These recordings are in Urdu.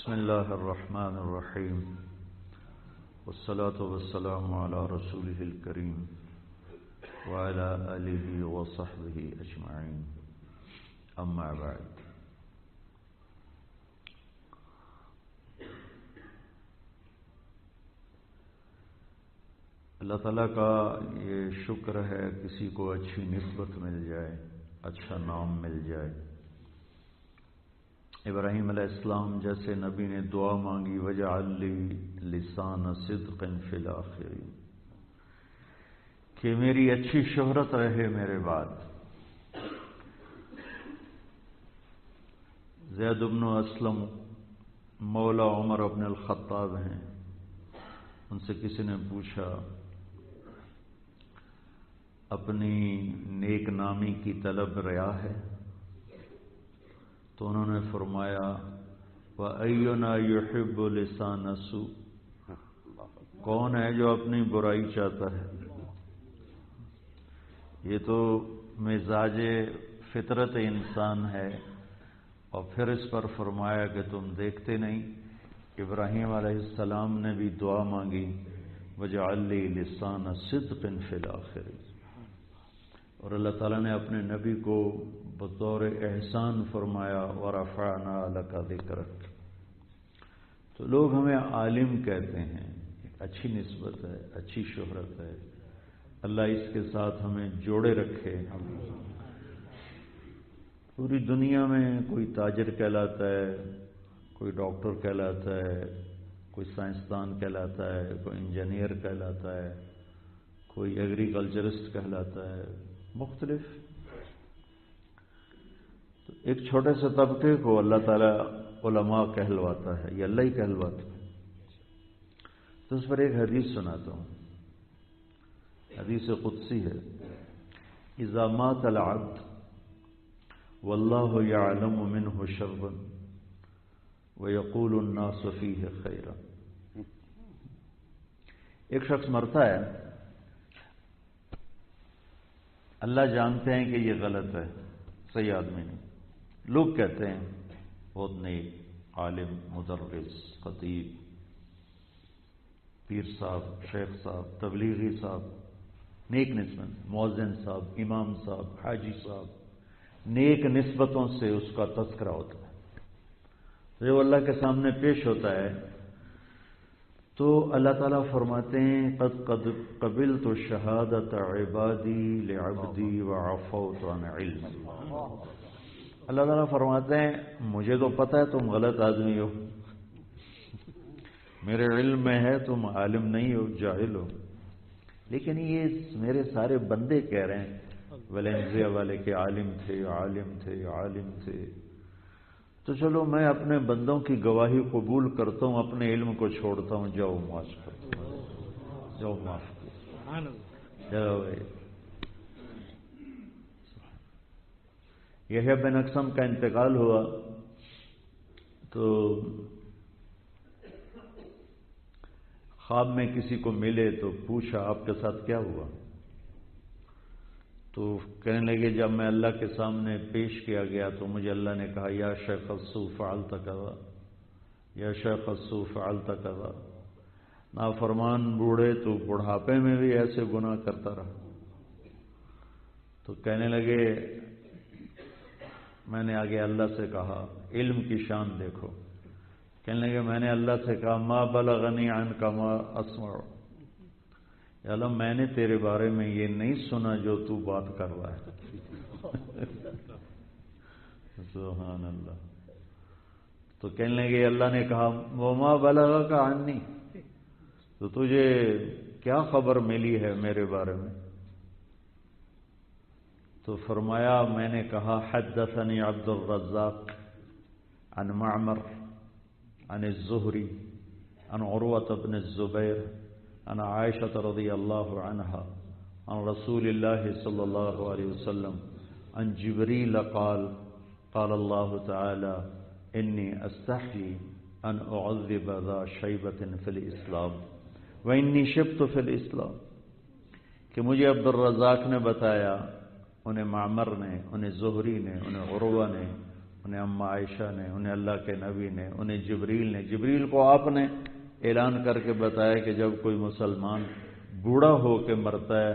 بسم الله الرحمن الرحيم والصلاة والسلام على رسوله الكريم وعلى آله وصحبه أجمعين أما بعد اللہ تعالیٰ کا یہ شکر ہے کسی کو اچھی نسبت مل جائے، اچھا نام مل جائے۔ ابراہیم علیہ السلام جیسے نبی نے دعا مانگی وجعل لی لسان صدق فی الآخرین، کہ میری اچھی شہرت رہے میرے بعد۔ زید بن اسلم مولا عمر بن الخطاب ہیں، ان سے کسی نے پوچھا اپنی نیک نامی کی طلب ریا ہے؟ تو انہوں نے فرمایا وَأَيُّنَا يُحِبُّ لِسَانَ السُّوءِ، کون ہے جو اپنی برائی چاہتا ہے؟ یہ تو مزاج فطرت انسان ہے۔ اور پھر اس پر فرمایا کہ تم دیکھتے نہیں، ابراہیم علیہ السلام نے بھی دعا مانگی وَجَعَلْ لِي لِسَانَ صِدْقٍ فِي الْآخِرِينَ، اور اللہ تعالیٰ نے اپنے نبی کو بطور احسان فرمایا وَرَفَعْنَا لَكَ ذِكْرَكَ۔ تو لوگ ہمیں عالم کہتے ہیں، ایک اچھی نسبت ہے، اچھی شہرت ہے، اللہ اس کے ساتھ ہمیں جوڑے رکھے۔ پوری دنیا میں کوئی تاجر کہلاتا ہے، کوئی ڈاکٹر کہلاتا ہے، کوئی سائنسدان کہلاتا ہے، کوئی انجینئر کہلاتا ہے، کوئی ایگریکلچرسٹ کہلاتا ہے، مختلف۔ تو ایک چھوٹے سے طبقے کو اللہ تعالیٰ علماء کہلواتا ہے، یہ اللہ ہی کہلواتا ہے۔ تو اس پر ایک حدیث سناتا ہوں، حدیث قدسی ہے، اذا مات العبد واللہ یعلم منہ شرا ویقول الناس فیہ خیرا۔ ایک شخص مرتا ہے، اللہ جانتے ہیں کہ یہ غلط ہے، صحیح آدمی نہیں، لوگ کہتے ہیں بہت نیک، عالم، مدرس، خطیب، پیر صاحب، شیخ صاحب، تبلیغی صاحب، نیک نسبت، مؤذن صاحب، امام صاحب، حاجی صاحب، نیک نسبتوں سے اس کا تذکرہ ہوتا ہے۔ جب اللہ کے سامنے پیش ہوتا ہے تو اللہ تعالیٰ فرماتے ہیں قد قبلت شہادت عبادی لعبدی وعفوت عن علم۔ اللہ تعالیٰ فرماتے ہیں مجھے تو پتہ ہے تم غلط آدمی ہو، میرے علم میں ہے تم عالم نہیں ہو، جاہل ہو، لیکن یہ میرے سارے بندے کہہ رہے ہیں ویلنزیا والے کے عالم تھے، عالم تھے، عالم تھے۔ تو چلو میں اپنے بندوں کی گواہی قبول کرتا ہوں، اپنے علم کو چھوڑتا ہوں، جاؤ معاف کرو، جاؤ معاف کرو، جاؤ۔ یحییٰ بن اقسم کا انتقال ہوا تو خواب میں کسی کو ملے تو پوچھا آپ کے ساتھ کیا ہوا؟ تو کہنے لگے جب میں اللہ کے سامنے پیش کیا گیا تو مجھے اللہ نے کہا یا شیخ السوء فعلت کذا، یا شیخ السوء فعلت کذا، نافرمان بوڑھے تو بڑھاپے میں بھی ایسے گناہ کرتا رہا۔ تو کہنے لگے میں نے آگے اللہ سے کہا علم کی شان دیکھو، کہنے لگے میں نے اللہ سے کہا ما بلغنی عنک ما اسمع، یا اللہ میں نے تیرے بارے میں یہ نہیں سنا جو تو بات کر رہا ہے۔ سبحان اللہ۔ تو کہنے لگے اللہ نے کہا وما بلغک عنی، تو تجھے کیا خبر ملی ہے میرے بارے میں؟ تو فرمایا میں نے کہا حدثنی عبد الرزاق عن معمر عن الزہری عن عروة بن الزبیر عن عائشة رضی اللہ عنہا عن رسول اللہ صلی اللہ علیہ وسلم عن جبریل قال قال اللہ تعالی انی استحی ان اعذب ذا شیبۃ فی الاسلام وانی شبت فی الاسلام، کہ مجھے عبد الرزاق نے بتایا، انہیں معمر نے، انہیں زہری نے، انہیں عروہ نے، انہیں اما عائشہ نے، انہیں اللہ کے نبی نے، انہیں جبریل نے. جبریل کو آپ نے اعلان کر کے بتایا کہ جب کوئی مسلمان بوڑھا ہو کے مرتا ہے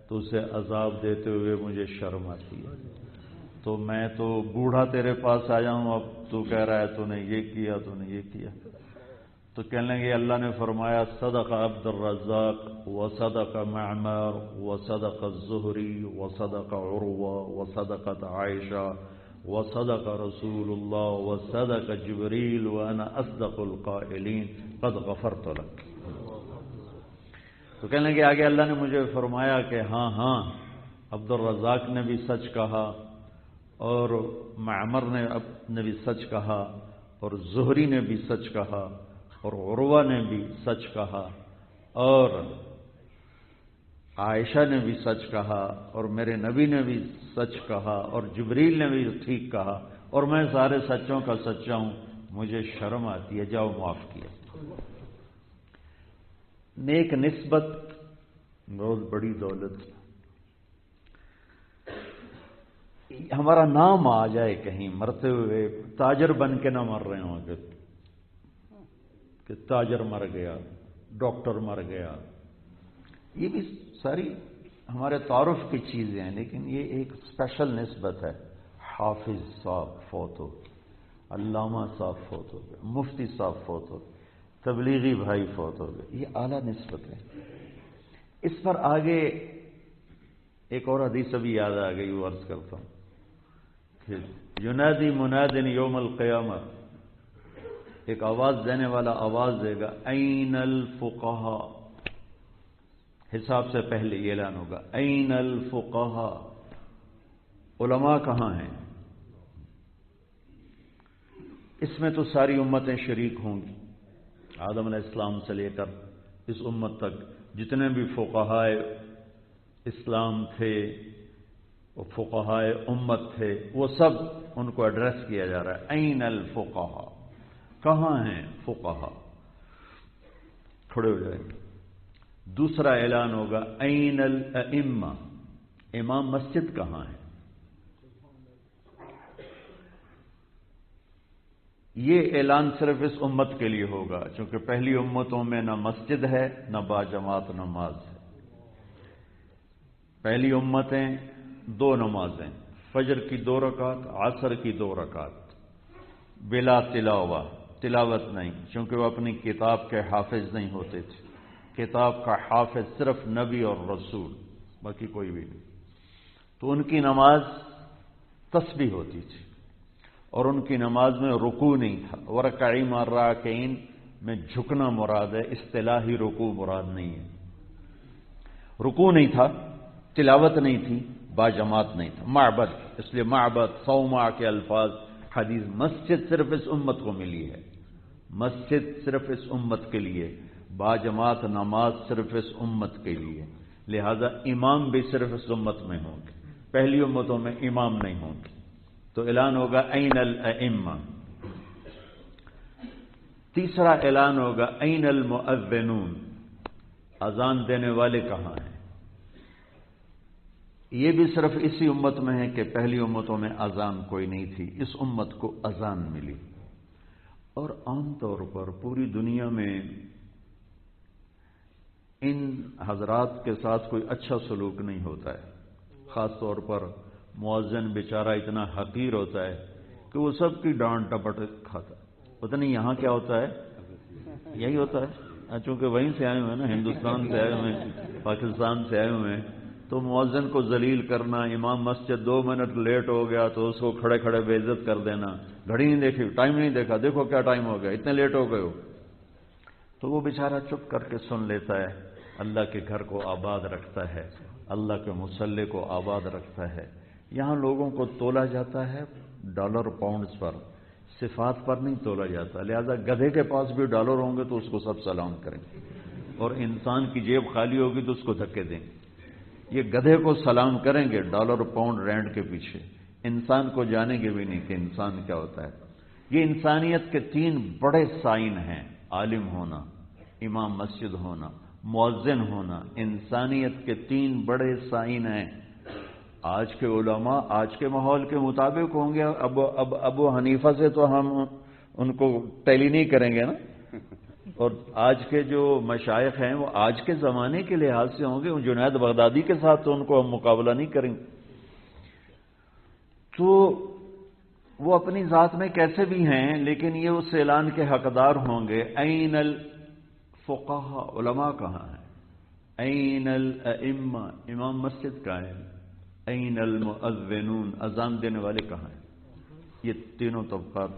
تو اسے عذاب دیتے ہوئے مجھے شرم آتی ہے. تو میں تو بوڑھا تیرے پاس آیا ہوں، اب تو کہہ رہا ہے تو نے یہ کیا، تو نے یہ کیا. تو کہنے لگے اللہ نے فرمایا صدق عبد الرزاق وصدق معمر وصدق الزہری وصدق عروہ وصدقت عائشہ وصدق رسول اللہ وصدق جبریل وانا اصدق القائلین قد غفرت لک. تو کہنے لگے آگے اللہ نے مجھے فرمایا کہ ہاں عبد الرزاق نے بھی سچ کہا، اور معمر نے بھی سچ کہا، اور زہری نے بھی سچ کہا، اور عروہ نے بھی سچ کہا، اور عائشہ نے بھی سچ کہا، اور میرے نبی نے بھی سچ کہا، اور جبریل نے بھی ٹھیک کہا، اور میں سارے سچوں کا سچا ہوں. مجھے شرم آتی ہے، جاؤ معاف کیا. نیک نسبت بہت بڑی دولت. ہمارا نام آ جائے کہیں مرتے ہوئے، تاجر بن کے نہ مر رہے ہوں کہ تاجر مر گیا، ڈاکٹر مر گیا. یہ بھی ساری ہمارے تعارف کی چیزیں ہیں، لیکن یہ ایک اسپیشل نسبت ہے. حافظ صاحب فوت ہو، علامہ صاحب فوت ہو گئے، مفتی صاحب فوت ہو گئے، تبلیغی بھائی فوت ہو گئے. یہ اعلیٰ نسبت ہے. اس پر آگے ایک اور حدیث ابھی یاد آ گئی، وہ عرض کرتا ہوں کہ ینادی مناد یوم القیامہ، ایک آواز دینے والا آواز دے گا این الفقہاء. حساب سے پہلے یہ اعلان ہوگا این الفقہاء، علماء کہاں ہیں؟ اس میں تو ساری امتیں شریک ہوں گی، آدم علیہ السلام سے لے کر اس امت تک جتنے بھی فقہاء اسلام تھے، وہ فقہاء امت تھے، وہ سب ان کو ایڈریس کیا جا رہا ہے. این الفقہاء، کہاں ہیں فقہاء؟ کھڑے ہو جائیں. دوسرا اعلان ہوگا این الائمہ، امام مسجد کہاں ہیں؟ یہ اعلان صرف اس امت کے لیے ہوگا، چونکہ پہلی امتوں میں نہ مسجد ہے نہ باجماعت نماز ہے. پہلی امتیں 2 نمازیں، فجر کی 2 رکعت، عصر کی 2 رکعت، بلا تلاوت نہیں، چونکہ وہ اپنی کتاب کے حافظ نہیں ہوتے تھے. کتاب کا حافظ صرف نبی اور رسول، باقی کوئی بھی نہیں. تو ان کی نماز تسبیح ہوتی تھی، اور ان کی نماز میں رکوع نہیں تھا. ورکعی مع الراکعین میں جھکنا مراد ہے، اصطلاحی رکوع مراد نہیں ہے. رکوع نہیں تھا، تلاوت نہیں تھی، باجماعت نہیں تھا. معبد، اس لیے معبد صومعہ کے الفاظ حدیث. مسجد صرف اس امت کو ملی ہے، مسجد صرف اس امت کے لیے، باجماعت نماز صرف اس امت کے لیے. لہذا امام بھی صرف اس امت میں ہوں گے، پہلی امتوں میں امام نہیں ہوں گے. تو اعلان ہوگا این الائمہ. تیسرا اعلان ہوگا این المؤذنون، اذان دینے والے کہاں ہیں؟ یہ بھی صرف اسی امت میں ہے کہ پہلی امتوں میں اذان کوئی نہیں تھی، اس امت کو اذان ملی. اور عام طور پر پوری دنیا میں ان حضرات کے ساتھ کوئی اچھا سلوک نہیں ہوتا ہے. خاص طور پر مؤذن بیچارہ اتنا حقیر ہوتا ہے کہ وہ سب کی ڈانٹ ٹپٹ کھاتا ہے. پتہ نہیں یہاں کیا ہوتا ہے، یہی ہوتا ہے. چونکہ وہیں سے آئے ہوئے ہیں نا، ہندوستان سے آئے ہوئے ہیں، پاکستان سے آئے ہوئے ہیں، تو مؤذن کو ذلیل کرنا. امام مسجد 2 منٹ لیٹ ہو گیا تو اس کو کھڑے کھڑے بے عزت کر دینا. گھڑی نہیں دیکھی، ٹائم نہیں دیکھا، دیکھو کیا ٹائم ہو گیا، اتنے لیٹ ہو گئے ہو. تو وہ بیچارہ چپ کر کے سن لیتا ہے. اللہ کے گھر کو آباد رکھتا ہے، اللہ کے مصلی کو آباد رکھتا ہے. یہاں لوگوں کو تولا جاتا ہے ڈالر پاؤنڈز پر، صفات پر نہیں تولا جاتا. لہذا گدھے کے پاس بھی ڈالر ہوں گے تو اس کو سب سلام کریں گے، اور انسان کی جیب خالی ہوگی تو اس کو دھکے دیں گے. یہ گدھے کو سلام کریں گے ڈالر پاؤنڈ رینڈ کے پیچھے، انسان کو جانیں گے بھی نہیں کہ انسان کیا ہوتا ہے. یہ انسانیت کے 3 بڑے سائن ہیں: عالم ہونا، امام مسجد ہونا، مؤذن ہونا. انسانیت کے 3 بڑے سائن ہیں. آج کے علماء آج کے ماحول کے مطابق ہوں گے. اب ابو حنیفہ سے تو ہم ان کو ٹیلی نہیں کریں گے نا, اور آج کے جو مشائخ ہیں وہ آج کے زمانے کے لحاظ سے ہوں گے. جنید بغدادی کے ساتھ تو ان کو ہم مقابلہ نہیں کریں گے. تو وہ اپنی ذات میں کیسے بھی ہیں, لیکن یہ اس اعلان کے حقدار ہوں گے. این الفقہاء, علماء کہاں ہیں؟ این الائمہ, امام مسجد کہاں ہیں؟ این المؤذنون, اذان دینے والے کہاں ہیں؟ یہ تینوں طبقات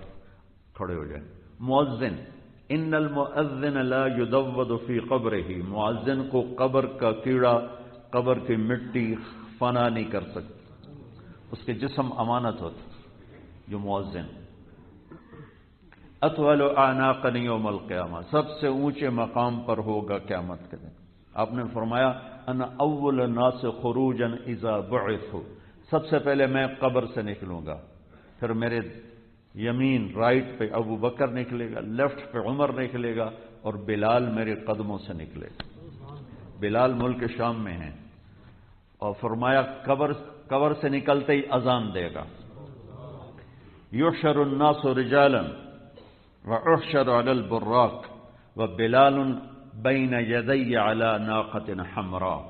کھڑے ہو جائیں. مؤذن, ان المؤذن لا يدود في قبره, مؤذن کو قبر کا کیڑا, قبر کی مٹی فنا نہیں کر سکتی, اس کے جسم امانت ہوتا. جو مؤذن اطول اعناقا یوم القیامہ, سب سے اونچے مقام پر ہوگا قیامت کے دن. آپ نے فرمایا انا اول الناس خروجا اذا بعثوا, سب سے پہلے میں قبر سے نکلوں گا, پھر میرے یمین رائٹ پہ ابو بکر نکلے گا, لیفٹ پہ عمر نکلے گا, اور بلال میرے قدموں سے نکلے گا. بلال ملک شام میں ہیں, اور فرمایا قبر سے نکلتے ہی اذان دے گا. یحشر الناس رجالا واحشر علی البراق وبلال بین یدی علی ناقۃ حمراء,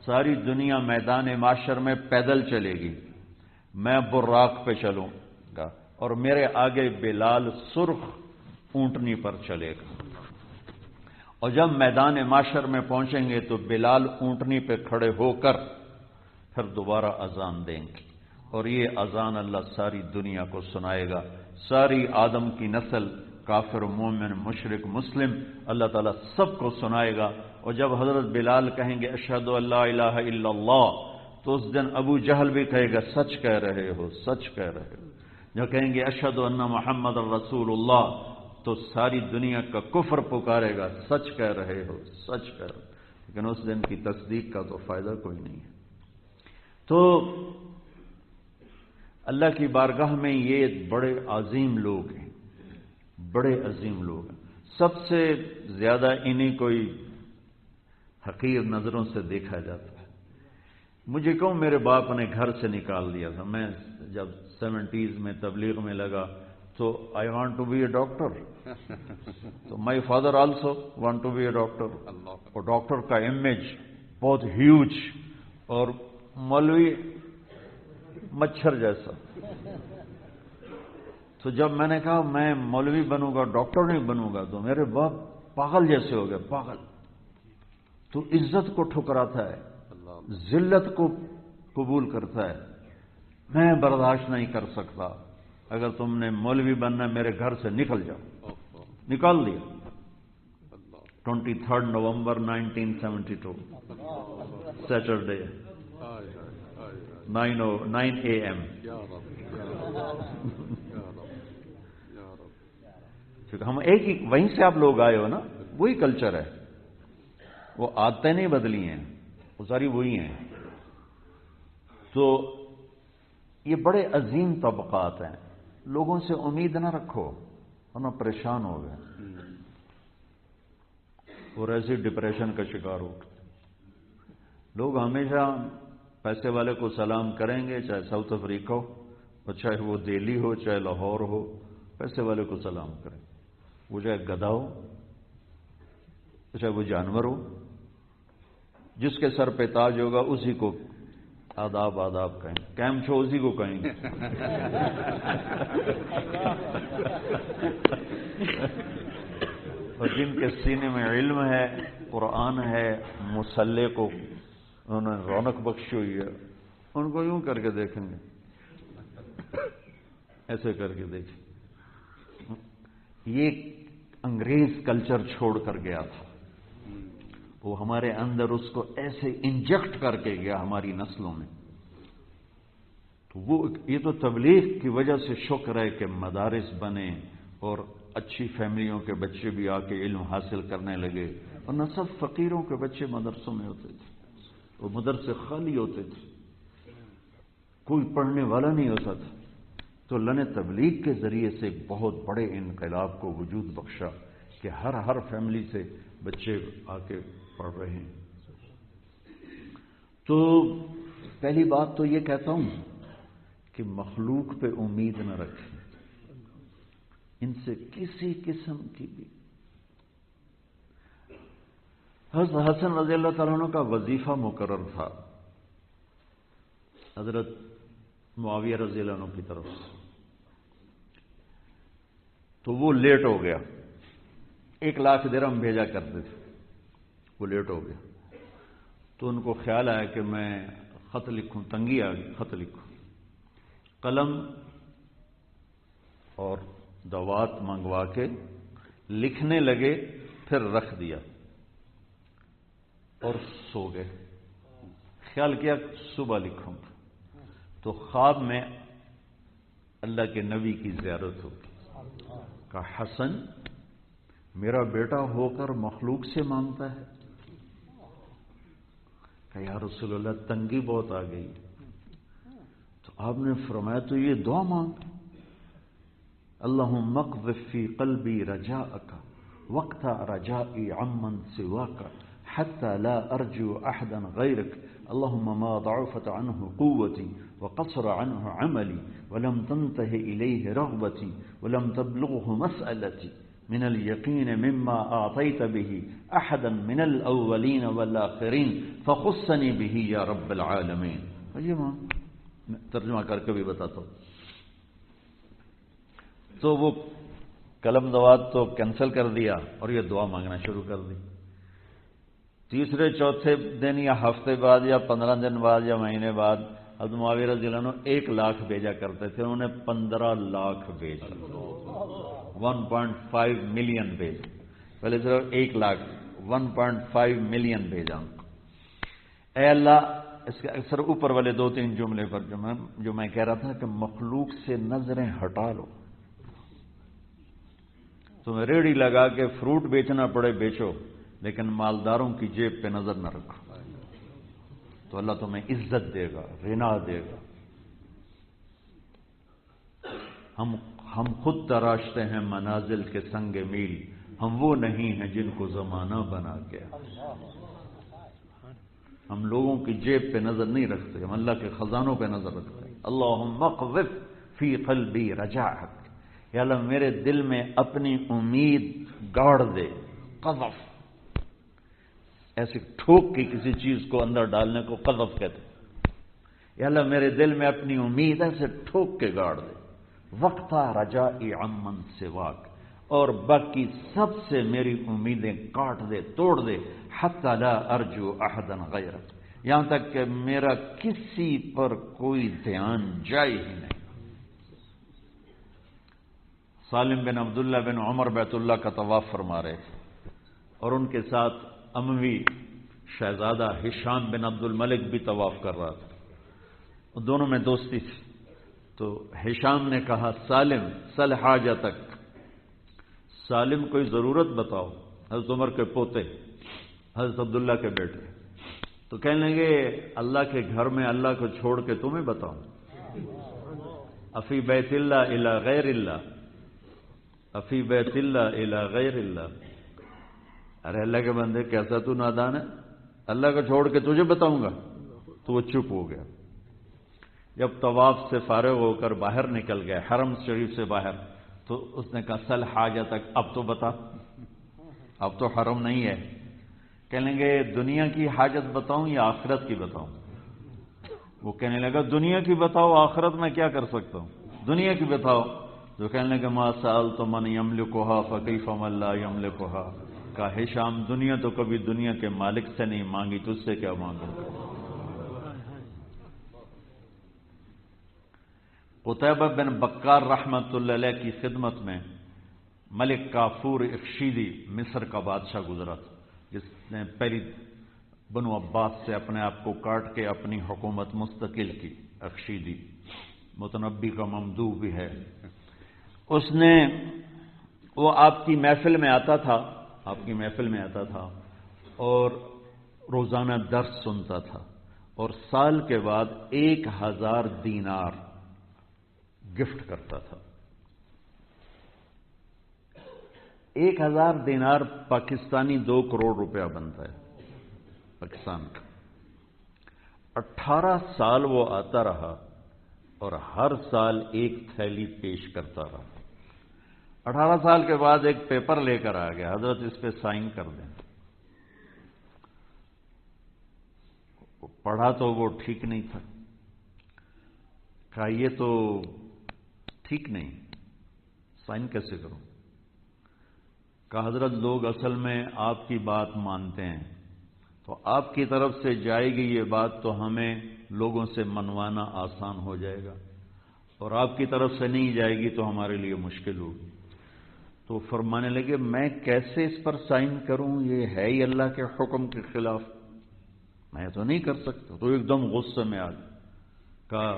ساری دنیا میدان معاشر میں پیدل چلے گی, میں براق پہ چلوں گا, اور میرے آگے بلال سرخ اونٹنی پر چلے گا. اور جب میدان معاشر میں پہنچیں گے تو بلال اونٹنی پہ کھڑے ہو کر پھر دوبارہ اذان دیں گے, اور یہ اذان اللہ ساری دنیا کو سنائے گا. ساری آدم کی نسل, کافر, مومن, مشرک, مسلم, اللہ تعالیٰ سب کو سنائے گا. اور جب حضرت بلال کہیں گے اشہد ان لا الہ الا اللہ, تو اس دن ابو جہل بھی کہے گا سچ کہہ رہے ہو, سچ کہہ رہے ہو. جو کہیں گے اشہد ان محمد رسول اللہ, تو ساری دنیا کا کفر پکارے گا سچ کہہ رہے ہو, سچ کہہ رہے ہو. لیکن اس دن کی تصدیق کا تو فائدہ کوئی نہیں ہے. تو اللہ کی بارگاہ میں یہ بڑے عظیم لوگ ہیں, بڑے عظیم لوگ ہیں. سب سے زیادہ انہیں کوئی حقیر نظروں سے دیکھا جاتا ہے. مجھے کہوں میرے باپ نے گھر سے نکال دیا تھا, میں جب 70s میں تبلیغ میں لگا تو I want to be a doctor, تو my father also want to be a doctor. اور ڈاکٹر کا امیج بہت ہیوج, اور مولوی مچھر جیسا. تو جب میں نے کہا میں مولوی بنوں گا, ڈاکٹر نہیں بنوں گا, تو میرے باپ پاگل جیسے ہو گئے, پاگل. تو عزت کو ٹھکراتا ہے, ذلت کو قبول کرتا ہے. میں برداشت نہیں کر سکتا, اگر تم نے مولوی بننا میرے گھر سے نکل جاؤ. نکال دیا. 23 نومبر 1972 سیٹرڈے 9 AM. ہم ایک ہی وہیں سے آپ لوگ آئے ہو نا, وہی کلچر ہے, وہ عادتیں نہیں بدلی ہیں, وہ ساری وہی ہیں. تو یہ بڑے عظیم طبقات ہیں. لوگوں سے امید نہ رکھو ورنہ پریشان ہو گئے, اور ایسے ڈپریشن کا شکار ہو. لوگ ہمیشہ پیسے والے کو سلام کریں گے, چاہے ساؤتھ افریقہ ہو, اور چاہے وہ دہلی ہو, چاہے لاہور ہو, پیسے والے کو سلام کریں. وہ چاہے گدھا ہو, چاہے وہ جانور ہو, جس کے سر پہ تاج ہوگا اسی کو آداب آداب کہیں, کیم چھو اسی کو کہیں گے. اور جن کے سینے میں علم ہے, قرآن ہے, مصلے کو انہوں نے رونق بخشی ہوئی ہے, ان کو یوں کر کے دیکھیں گے, ایسے کر کے دیکھیں. یہ انگریز کلچر چھوڑ کر گیا تھا, وہ ہمارے اندر اس کو ایسے انجیکٹ کر کے گیا ہماری نسلوں میں. تو وہ یہ تو تبلیغ کی وجہ سے شکر ہے کہ مدارس بنے اور اچھی فیملیوں کے بچے بھی آ کے علم حاصل کرنے لگے, اور نہ سب فقیروں کے بچے مدرسوں میں ہوتے تھے, وہ مدرسے خالی ہوتے تھے, کوئی پڑھنے والا نہیں ہوتا تھا. تو اللہ نے تبلیغ کے ذریعے سے ایک بہت بڑے انقلاب کو وجود بخشا کہ ہر فیملی سے بچے آ کے پڑھ رہے ہیں. تو پہلی بات تو یہ کہتا ہوں کہ مخلوق پہ امید نہ رکھیں، ان سے کسی قسم کی بھی۔ حضرت حسن رضی اللہ تعالیٰ عنہ کا وظیفہ مقرر تھا حضرت معاویہ رضی اللہ عنہ کی طرف سے، تو وہ لیٹ ہو گیا، 1,00,000 درہم بھیجا کرتے تھے، وہ لیٹ ہو گیا، تو ان کو خیال آیا کہ میں خط لکھوں، تنگی آ گئی، خط لکھوں، قلم اور دوات منگوا کے لکھنے لگے، پھر رکھ دیا اور سو گئے، خیال کیا صبح لکھوں گا، تو خواب میں اللہ کے نبی کی زیارت ہوگی، کہا حسن میرا بیٹا ہو کر مخلوق سے مانگتا ہے، کہ یا رسول اللہ تنگی بہت آ گئی، تو آپ نے فرمایا تو یہ دعا مانگ، اللہم اقذف فی قلبی رجاءک وقت رجائی عمن سواک حتى لا ارجو احدا غیرک اللہم ما ضعفت عنہ قوتی وقصر عنہ عملی ولم تنتہ الیہ رغبتی ولم تبلغه مسألتی من اليقین مما اعطیت به احدا من الاولین والآخرین فخصنی به یا رب العالمین۔ یہ میں ترجمہ کر کے بھی بتاتا ہوں۔ تو وہ قلم دوات تو کینسل کر دیا اور یہ دعا مانگنا شروع کر دی۔ تیسرے چوتھے دن یا ہفتے بعد یا 15 دن بعد یا مہینے بعد حضرت معاویہ رضی اللہ عنہ 1,00,000 بھیجا کرتے تھے، انہوں نے 15,00,000 بھیجا، 1.5 ملین بھیجا، پہلے صرف 1,00,000، 1.5 ملین بھیجا۔ اے اللہ، اس کے اکثر اوپر والے 2-3 جملے پر جو میں کہہ رہا تھا کہ مخلوق سے نظریں ہٹا لو، تمہیں ریڑھی لگا کے فروٹ بیچنا پڑے بیچو، لیکن مالداروں کی جیب پہ نظر نہ رکھو، تو اللہ تمہیں عزت دے گا، غنا دے گا۔ ہم خود تراشتے ہیں منازل کے سنگ میل، ہم وہ نہیں ہیں جن کو زمانہ بنا گیا۔ ہم لوگوں کی جیب پہ نظر نہیں رکھتے، ہم اللہ کے خزانوں پہ نظر رکھتے ہیں۔ اللہم اقذف فی قلبی رجاءک، یا اللہ میرے دل میں اپنی امید گاڑ دے، قذف ایسے ٹھوک کے کسی چیز کو اندر ڈالنے کو قذف کہتے ہیں، یا اللہ میرے دل میں اپنی امید ایسے ٹھوک کے گاڑ دے، وقت رجائی عمن سواک، اور باقی سب سے میری امیدیں کاٹ دے، توڑ دے، حتی لا ارجو احدا غیرک، یہاں تک کہ میرا کسی پر کوئی دھیان جائے ہی نہیں۔ سالم بن عبداللہ بن عمر بیت اللہ کا طواف فرما رہے تھے، اور ان کے ساتھ اموی شہزادہ ہشام بن عبد الملک بھی طواف کر رہا تھا، دونوں میں دوستی تھی۔ تو ہشام نے کہا سالم سل حاجتک، سالم کوئی ضرورت بتاؤ، حضرت عمر کے پوتے حضرت عبداللہ کے بیٹے، تو کہنے لگے اللہ کے گھر میں اللہ کو چھوڑ کے تمہیں بتاؤں، افی بیت اللہ الی غیر اللہ، افی بیت اللہ الی غیر اللہ، ارے اللہ کے بندے کیسا تو نادان ہے، اللہ کو چھوڑ کے تجھے بتاؤں گا؟ تو وہ چپ ہو گیا۔ جب طواف سے فارغ ہو کر باہر نکل گئے حرم شریف سے باہر، تو اس نے کہا سل حاجتک، اب تو بتا، اب تو حرم نہیں ہے۔ کہنے لگے دنیا کی حاجت بتاؤں یا آخرت کی بتاؤں؟ وہ کہنے لگا دنیا کی بتاؤ، آخرت میں کیا کر سکتا ہوں، دنیا کی بتاؤ۔ جو کہنے لگے ما سألت من یملکھا فکیف من لا یملکھا، کہا ہشام دنیا تو کبھی دنیا کے مالک سے نہیں مانگی، تجھ سے کیا مانگوں؟ قتیبہ بن بکار رحمت اللہ علیہ کی خدمت میں ملک کافور اخشیدی مصر کا بادشاہ گزرا تھا، جس نے پہلی بنو عباس سے اپنے آپ کو کاٹ کے اپنی حکومت مستقل کی۔ اخشیدی متنبی کا ممدوح بھی ہے۔ اس نے وہ آپ کی محفل میں آتا تھا، آپ کی محفل میں آتا تھا اور روزانہ درس سنتا تھا، اور سال کے بعد 1,000 دینار گفٹ کرتا تھا۔ 1,000 دینار پاکستانی 2 کروڑ روپیہ بنتا ہے پاکستان کا۔ 18 سال وہ آتا رہا اور ہر سال ایک تھیلی پیش کرتا رہا۔ 18 سال کے بعد ایک پیپر لے کر آ گیا، حضرت اس پہ سائن کر دیں۔ پڑھا تو وہ ٹھیک نہیں تھا، کہا یہ تو ٹھیک نہیں، سائن کیسے کروں؟ کہا حضرت لوگ اصل میں آپ کی بات مانتے ہیں، تو آپ کی طرف سے جائے گی یہ بات تو ہمیں لوگوں سے منوانا آسان ہو جائے گا، اور آپ کی طرف سے نہیں جائے گی تو ہمارے لیے مشکل ہوگی۔ تو فرمانے لگے میں کیسے اس پر سائن کروں، یہ ہے ہی اللہ کے حکم کے خلاف، میں تو نہیں کر سکتا۔ تو ایک دم غصے میں آ گیا، کہا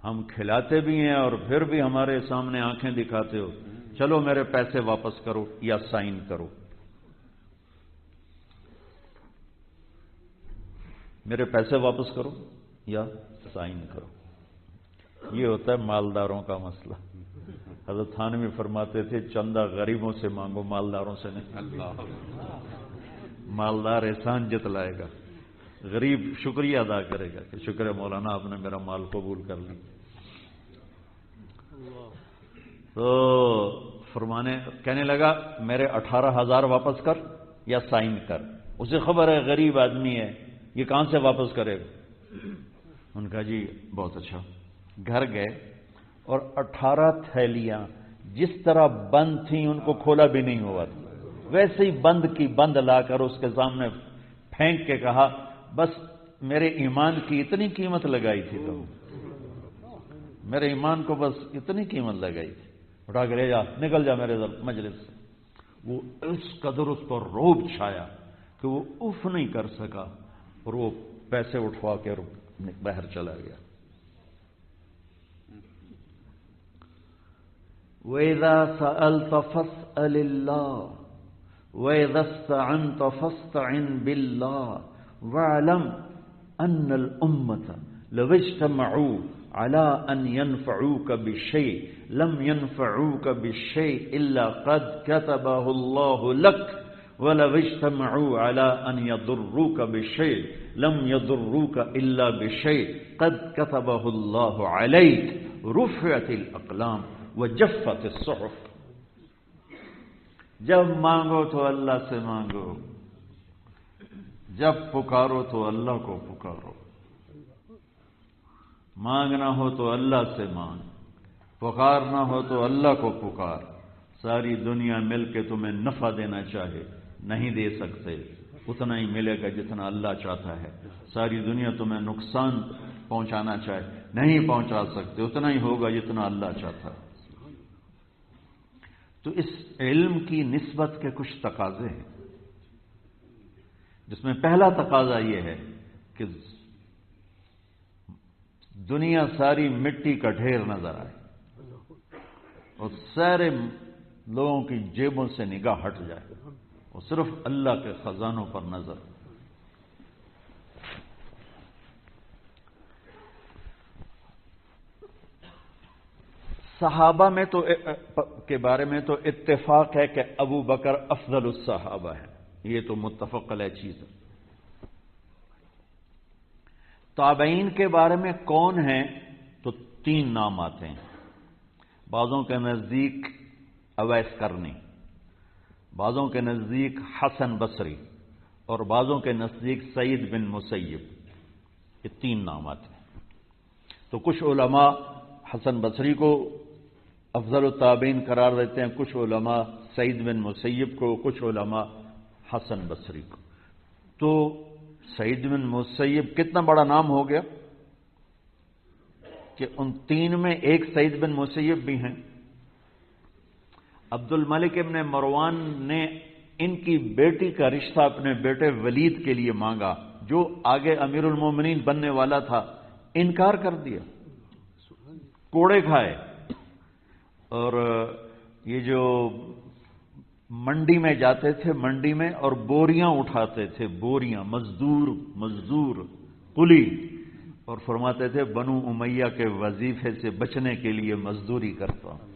ہم کھلاتے بھی ہیں اور پھر بھی ہمارے سامنے آنکھیں دکھاتے ہو، چلو میرے پیسے واپس کرو یا سائن کرو، میرے پیسے واپس کرو یا سائن کرو۔ یہ ہوتا ہے مالداروں کا مسئلہ۔ حضرت تھانوی فرماتے تھے چندہ غریبوں سے مانگو، مالداروں سے نہیں۔ مالدار احسان جتلائے گا، غریب شکریہ ادا کرے گا کہ شکر ہے مولانا آپ نے میرا مال قبول کر لی۔ تو کہنے لگا میرے 18,000 واپس کر یا سائن کر۔ اسے خبر ہے غریب آدمی ہے، یہ کہاں سے واپس کرے گا؟ ان کا جی بہت اچھا۔ گھر گئے اور 18 تھیلیاں جس طرح بند تھیں ان کو کھولا بھی نہیں ہوا تھا، ویسے ہی بند کی بند لا کر اس کے سامنے پھینک کے کہا بس میرے ایمان کی اتنی قیمت لگائی تھی، تو میرے ایمان کو بس اتنی قیمت لگائی تھی، اٹھا کے لے جا، نکل جا میرے مجلس سے۔ وہ اس قدر اس پر روب چھایا کہ وہ اف نہیں کر سکا اور وہ پیسے اٹھوا کے باہر چلا گیا۔ وَإِذَا سَأَلْتَ فَاسْأَلِ اللَّهَ وَإِذَا اسْتَعَنْتَ فَاسْتَعِنْ بِاللَّهِ وَاعْلَمْ أَنَّ الْأُمَّةَ لَوِ اجْتَمَعُوا عَلَىٰ أَنْ يَنْفَعُوكَ بِشَيْءٍ لَمْ يَنْفَعُوكَ بِشَيْءٍ إِلَّا قَدْ كَتَبَهُ اللَّهُ لَكَ وَلَوِ اجْتَمَعُوا عَلَىٰ أَنْ يَضُرُّوكَ بِشَيْءٍ لَمْ يَضُرُّوكَ إِلَّا بِشَيْءٍ قَدْ كَتَبَهُ اللَّهُ عَلَيْكَ رُفِعَتِ الْأَقْلَامُ وَجَفَّتِ الصُّحُفُ۔ جب مانگو تو اللہ سے مانگو، جب پکارو تو اللہ کو پکارو، مانگنا ہو تو اللہ سے مانگ، پکارنا ہو تو اللہ کو پکار۔ ساری دنیا مل کے تمہیں نفع دینا چاہے نہیں دے سکتے، اتنا ہی ملے گا جتنا اللہ چاہتا ہے۔ ساری دنیا تمہیں نقصان پہنچانا چاہے نہیں پہنچا سکتے، اتنا ہی ہوگا جتنا اللہ چاہتا ہے۔ تو اس علم کی نسبت کے کچھ تقاضے ہیں، جس میں پہلا تقاضا یہ ہے کہ دنیا ساری مٹی کا ڈھیر نظر آئے اور سارے لوگوں کی جیبوں سے نگاہ ہٹ جائے اور صرف اللہ کے خزانوں پر نظر۔ صحابہ میں تو کے بارے میں تو اتفاق ہے کہ ابو بکر افضل الصحابہ ہے، یہ تو متفق علیہ چیز ہے۔ تابعین کے بارے میں کون ہیں تو 3 نام آتے ہیں۔ بعضوں کے نزدیک اویس کرنی، بعضوں کے نزدیک حسن بصری اور بعضوں کے نزدیک سعید بن مسیب، یہ 3 نام آتے ہیں۔ تو کچھ علماء حسن بصری کو افضل التابعین قرار دیتے ہیں، کچھ علماء سعید بن مسیب کو، کچھ علماء حسن بصری کو۔ تو سعید بن مسیب کتنا بڑا نام ہو گیا کہ ان 3 میں ایک سعید بن مسیب بھی ہیں۔ عبد الملک ابن مروان نے ان کی بیٹی کا رشتہ اپنے بیٹے ولید کے لیے مانگا، جو آگے امیر المومنین بننے والا تھا، انکار کر دیا، کوڑے کھائے۔ اور یہ جو منڈی میں جاتے تھے، منڈی میں اور بوریاں اٹھاتے تھے، بوریاں، مزدور قلی، اور فرماتے تھے بنو امیہ کے وظیفے سے بچنے کے لیے مزدوری کرتا ہوں۔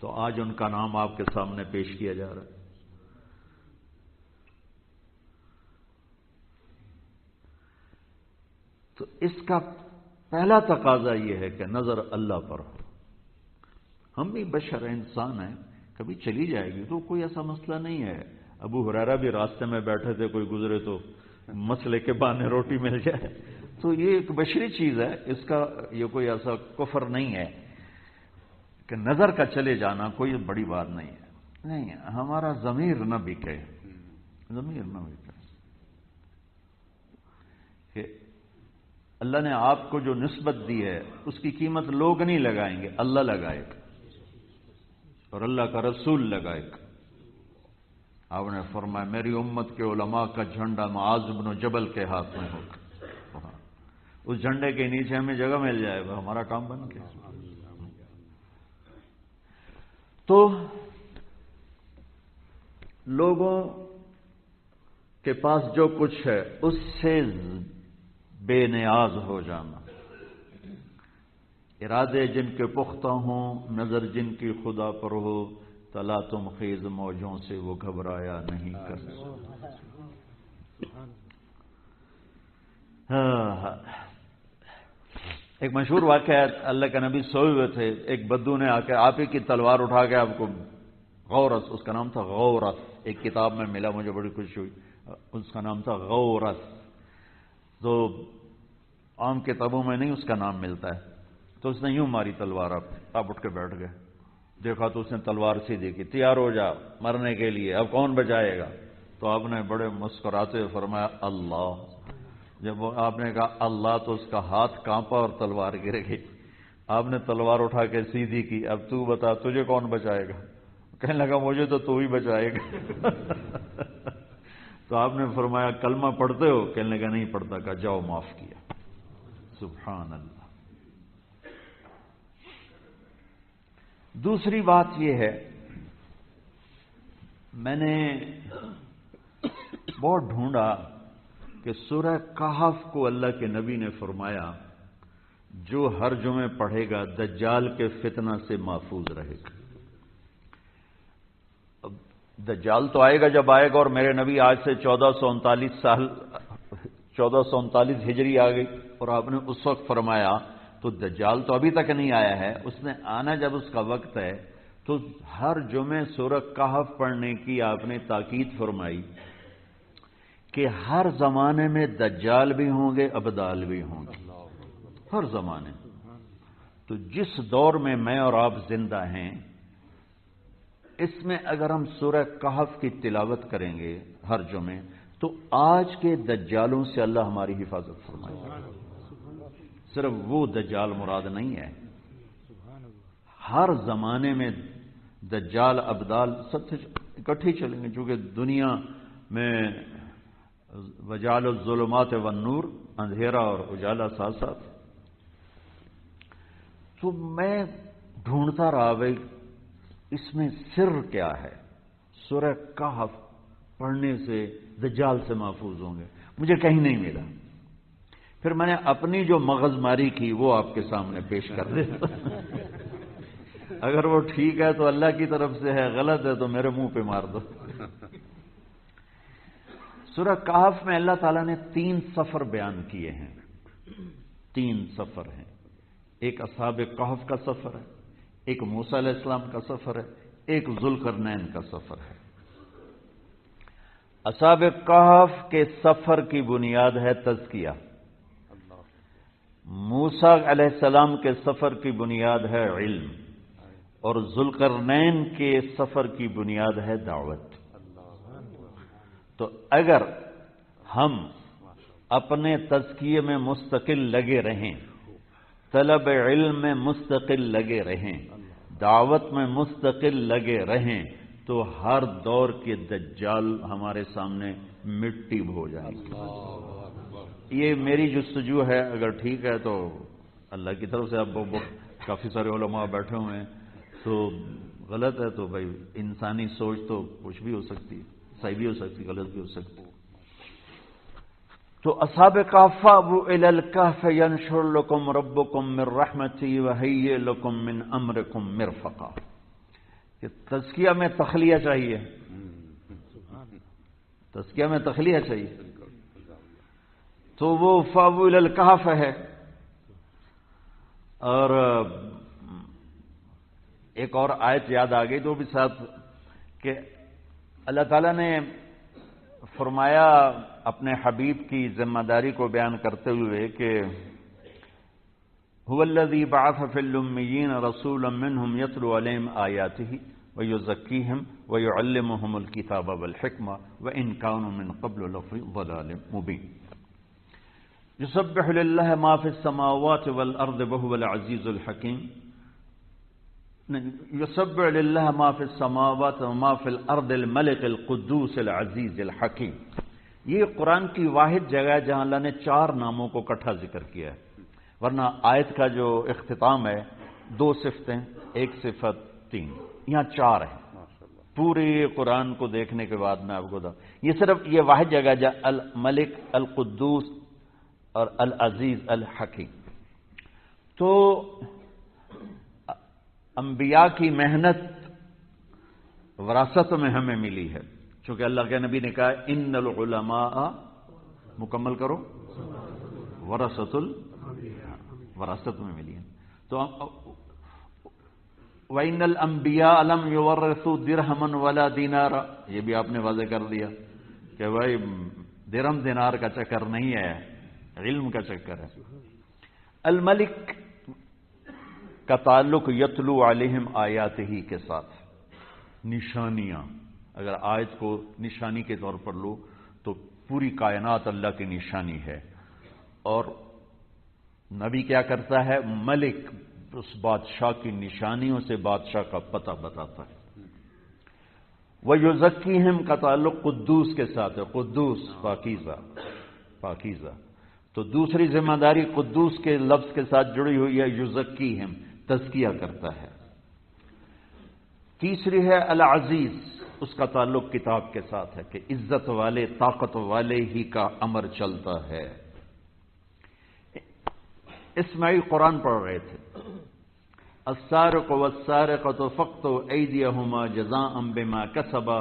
تو آج ان کا نام آپ کے سامنے پیش کیا جا رہا ہے۔ تو اس کا پہلا تقاضا یہ ہے کہ نظر اللہ پر ہو. ہم بھی بشر انسان ہیں، کبھی چلی جائے گی تو کوئی ایسا مسئلہ نہیں ہے. ابو ہریرہ بھی راستے میں بیٹھے تھے، کوئی گزرے تو مسئلے کے بہانے روٹی مل جائے، تو یہ ایک بشری چیز ہے، اس کا یہ کوئی ایسا کفر نہیں ہے کہ نظر کا چلے جانا کوئی بڑی بات نہیں ہے. نہیں، ہمارا ضمیر نہ بکے، ضمیر نہ بکے کہ اللہ نے آپ کو جو نسبت دی ہے اس کی قیمت لوگ نہیں لگائیں گے، اللہ لگائے گا اور اللہ کا رسول لگائے گا. آپ نے فرمایا میری امت کے علماء کا جھنڈا معاذ بن جبل کے ہاتھ میں ہوگا، اس جھنڈے کے نیچے ہمیں جگہ مل جائے گا، ہمارا کام بن گیا. تو لوگوں کے پاس جو کچھ ہے اس سے بے نیاز ہو جانا، ارادے جن کے پختہ ہوں، نظر جن کی خدا پر ہو، تلا تم خیز موجوں سے وہ گھبرایا نہیں کر سکتا. ایک مشہور واقعہ ہے، اللہ کے نبی سوئے ہوئے تھے، ایک بدو نے آ کے آپ ہی کی تلوار اٹھا کے آپ کو، غورس اس کا نام تھا، غورس ایک کتاب میں ملا، مجھے بڑی خوشی ہوئی، اس کا نام تھا غورس. تو عام کتابوں میں نہیں اس کا نام ملتا ہے. تو اس نے یوں ماری تلوار، آپ اٹھ کے بیٹھ گئے، دیکھا تو اس نے تلوار سیدھی کی، تیار ہو جا مرنے کے لیے، اب کون بچائے گا؟ تو آپ نے بڑے مسکراتے ہوئے فرمایا اللہ. جب آپ نے کہا اللہ تو اس کا ہاتھ کانپا اور تلوار گر گئی. آپ نے تلوار اٹھا کے سیدھی کی، اب تو بتا تجھے کون بچائے گا؟ کہنے لگا مجھے تو ہی بچائے گا. تو آپ نے فرمایا کلمہ پڑھتے ہو؟ کہنے لگا نہیں پڑھتا. کہا جاؤ معاف کیا. سبحان اللہ. دوسری بات یہ ہے، میں نے بہت ڈھونڈا کہ سورہ کہف کو اللہ کے نبی نے فرمایا جو ہر جمعے پڑھے گا دجال کے فتنہ سے محفوظ رہے گا. اب دجال تو آئے گا جب آئے گا، اور میرے نبی آج سے 1439 ہجری آ گئی، اور آپ نے اس وقت فرمایا تو دجال تو ابھی تک نہیں آیا ہے، اس نے آنا جب اس کا وقت ہے. تو ہر جمعے سورہ کہف پڑھنے کی آپ نے تاکید فرمائی کہ ہر زمانے میں دجال بھی ہوں گے، ابدال بھی ہوں گے، ہر زمانے. تو جس دور میں اور آپ زندہ ہیں، اس میں اگر ہم سورہ کہف کی تلاوت کریں گے ہر جمعے تو آج کے دجالوں سے اللہ ہماری حفاظت فرمائے گا. صرف وہ دجال مراد نہیں ہے، ہر زمانے میں دجال ابدال سب سے اکٹھے چلیں گے، چونکہ دنیا میں وجعل الظلمات والنور، اندھیرا اور اجالا ساتھ ساتھ. تو میں ڈھونڈتا رہا بھائی اس میں سر کیا ہے، سورہ کہف پڑھنے سے دجال سے محفوظ ہوں گے. مجھے کہیں نہیں ملا. پھر میں نے اپنی جو مغز ماری کی وہ آپ کے سامنے پیش کر دیتا. اگر وہ ٹھیک ہے تو اللہ کی طرف سے ہے، غلط ہے تو میرے منہ پہ مار دو. سورہ کہف میں اللہ تعالیٰ نے 3 سفر بیان کیے ہیں. 3 سفر ہیں. ایک اصحاب کہف کا سفر ہے، ایک موسیٰ علیہ السلام کا سفر ہے، ایک ذوالقرنین کا سفر ہے. اصحاب کہف کے سفر کی بنیاد ہے تزکیہ، موسیٰ علیہ السلام کے سفر کی بنیاد ہے علم، اور ذوالقرنین کے سفر کی بنیاد ہے دعوت. تو اگر ہم اپنے تزکیے میں مستقل لگے رہیں، طلب علم میں مستقل لگے رہیں، دعوت میں مستقل لگے رہیں، تو ہر دور کے دجال ہمارے سامنے مٹی ہو جائے گی. یہ میری جستجو ہے، اگر ٹھیک ہے تو اللہ کی طرف سے. اب کافی سارے علماء بیٹھے ہوئے ہیں، تو غلط ہے تو بھائی انسانی سوچ تو کچھ بھی ہو سکتی ہے، صحیح بھی ہو سکتی، غلط بھی ہو سکتی. تو اصحاب کہف فَأْوُوا إِلَى الْكَهْفِ يَنشُرْ لَكُمْ رَبُّكُمْ مِنْ رَحْمَتِهِ وَهَيِّئْ لَكُمْ مِنْ أَمْرِكُمْ مِرْفَقًا. کہ تزکیہ میں تخلیہ چاہیے، تزکیہ میں تخلیہ چاہیے. تو وہ فاووا الی الکہف ہے. اور ایک اور آیت یاد آ گئی تو بھی ساتھ کہ اللہ تعالیٰ نے فرمایا اپنے حبیب کی ذمہ داری کو بیان کرتے ہوئے کہ هو الذی بعث فی الامیین رسولا منہم یتلو علیہم آیاتہ ویزکیہم ویعلمہم الکتاب والحکمہ وان کانوا من قبل لفی ضلال مبین. یسبح للہ ما فی السماوات والارض وهو العزیز الحکیم. یسبح للہ ما فی السماوات وما فی الارض الملک القدوس العزیز الحکیم. یہ قرآن کی واحد جگہ ہے جہاں اللہ نے 4 ناموں کو اکٹھا ذکر کیا ہے، ورنہ آیت کا جو اختتام ہے 2 صفتیں 1 صفت 3، یہاں 4 ہیں. پورے قرآن کو دیکھنے کے بعد میں آپ کو یہ صرف یہ واحد جگہ جہاں الملک القدوس اور العزیز الحکیم. تو انبیاء کی محنت وراثت میں ہمیں ملی ہے، چونکہ اللہ کے نبی نے کہا ان العلماء مکمل کرو وراثت میں ملی ہے. تو وَإِنَّ الْأَنْبِيَاءَ لَمْ يُوَرِّثُوا دِرْهَمًا وَلَا دِينَارًا. یہ بھی آپ نے واضح کر دیا کہ بھائی درہم دینار کا چکر نہیں ہے، علم کا چکر ہے. الملک کا تعلق یتلو علیہم آیاتہ کے ساتھ. نشانیاں، اگر آیت کو نشانی کے طور پر لو تو پوری کائنات اللہ کی نشانی ہے. اور نبی کیا کرتا ہے؟ ملک اس بادشاہ کی نشانیوں سے بادشاہ کا پتہ بتاتا ہے. وَيُزَكِّيهِمْ کا تعلق قدوس کے ساتھ ہے. قدوس پاکیزہ. تو دوسری ذمہ داری قدوس کے لفظ کے ساتھ جڑی ہوئی ہے، یزکیہم تزکیہ کرتا ہے. تیسری ہے العزیز، اس کا تعلق کتاب کے ساتھ ہے کہ عزت والے طاقت والے ہی کا امر چلتا ہے. اسماعیل قرآن پڑھ رہے تھے. السارق والسارقۃ فاقطعوا ایدیہما جزاء بما کسبا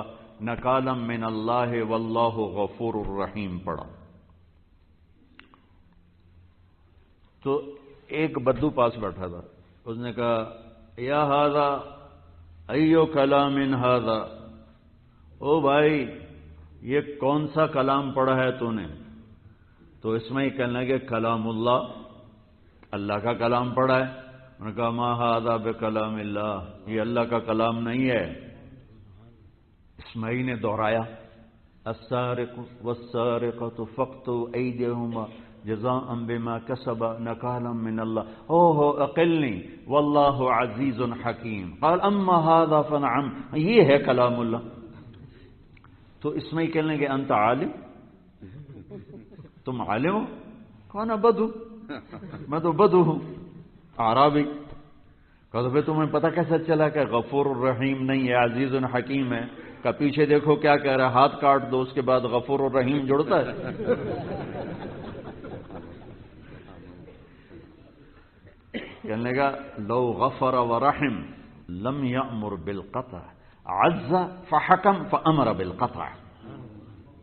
نکالا من اللہ واللہ غفور الرحیم پڑھا. تو ایک بدو پاس بیٹھا تھا، اس نے کہا یا ھذا ایو کلام ھذا، او بھائی یہ کون سا کلام پڑھا ہے تو نے؟ تو اس میں ہی کہنے لگے کلام اللہ کا کلام پڑھا ہے. انہوں نے کہا ما ھذا بکلام اللہ، یہ اللہ کا کلام نہیں ہے. اسماعیل نے دہرایا السارق والسارقۃ فاقطعوا ایدیہما جزاء بما کسبا نکالا من اللہ اوہ اقلنی واللہ عزیز حکیم. قال اما ھذا فنعم، یہ ہے کلام اللہ. تو اسماعیل کہنے لگے انت عالم، تم عالم ہو؟ کہا بدو، میں تو بدو ہوں اعرابی. کہا تو پھر تمہیں پتہ کیسے چلا کہ غفور الرحیم نہیں ہے عزیز حکیم ہے؟ کہ پیچھے دیکھو کیا کہہ رہا ہے، ہاتھ کاٹ دو اس کے بعد غفور الرحیم جڑتا ہے. کہنے لگا لو غفر ورحم لم یأمر بالقطع عز فحکم فامر بالقطع.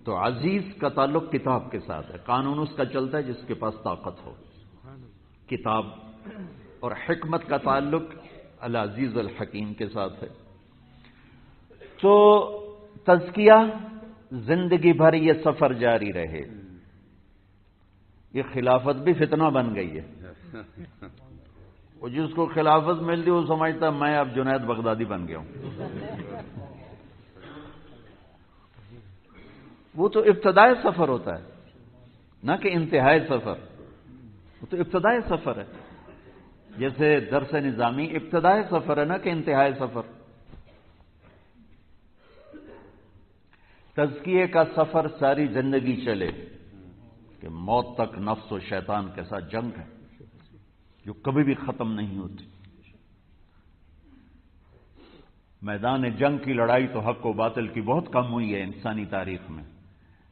تو عزیز کا تعلق کتاب کے ساتھ ہے، قانون اس کا چلتا ہے جس کے پاس طاقت ہو. کتاب اور حکمت کا تعلق العزیز الحکیم کے ساتھ ہے. تو تزکیہ زندگی بھر یہ سفر جاری رہے. یہ خلافت بھی فتنہ بن گئی ہے. وہ جس کو خلافت ملتی وہ سمجھتا میں اب جنید بغدادی بن گیا ہوں. وہ تو ابتدائی سفر ہوتا ہے نہ کہ انتہائی سفر. وہ تو ابتدائی سفر ہے، جیسے درس نظامی ابتدائی سفر ہے نہ کہ انتہائی سفر. تزکیے کا سفر ساری زندگی چلے کہ موت تک نفس و شیطان کے ساتھ جنگ ہے جو کبھی بھی ختم نہیں ہوتی. میدان جنگ کی لڑائی تو حق و باطل کی بہت کم ہوئی ہے انسانی تاریخ میں،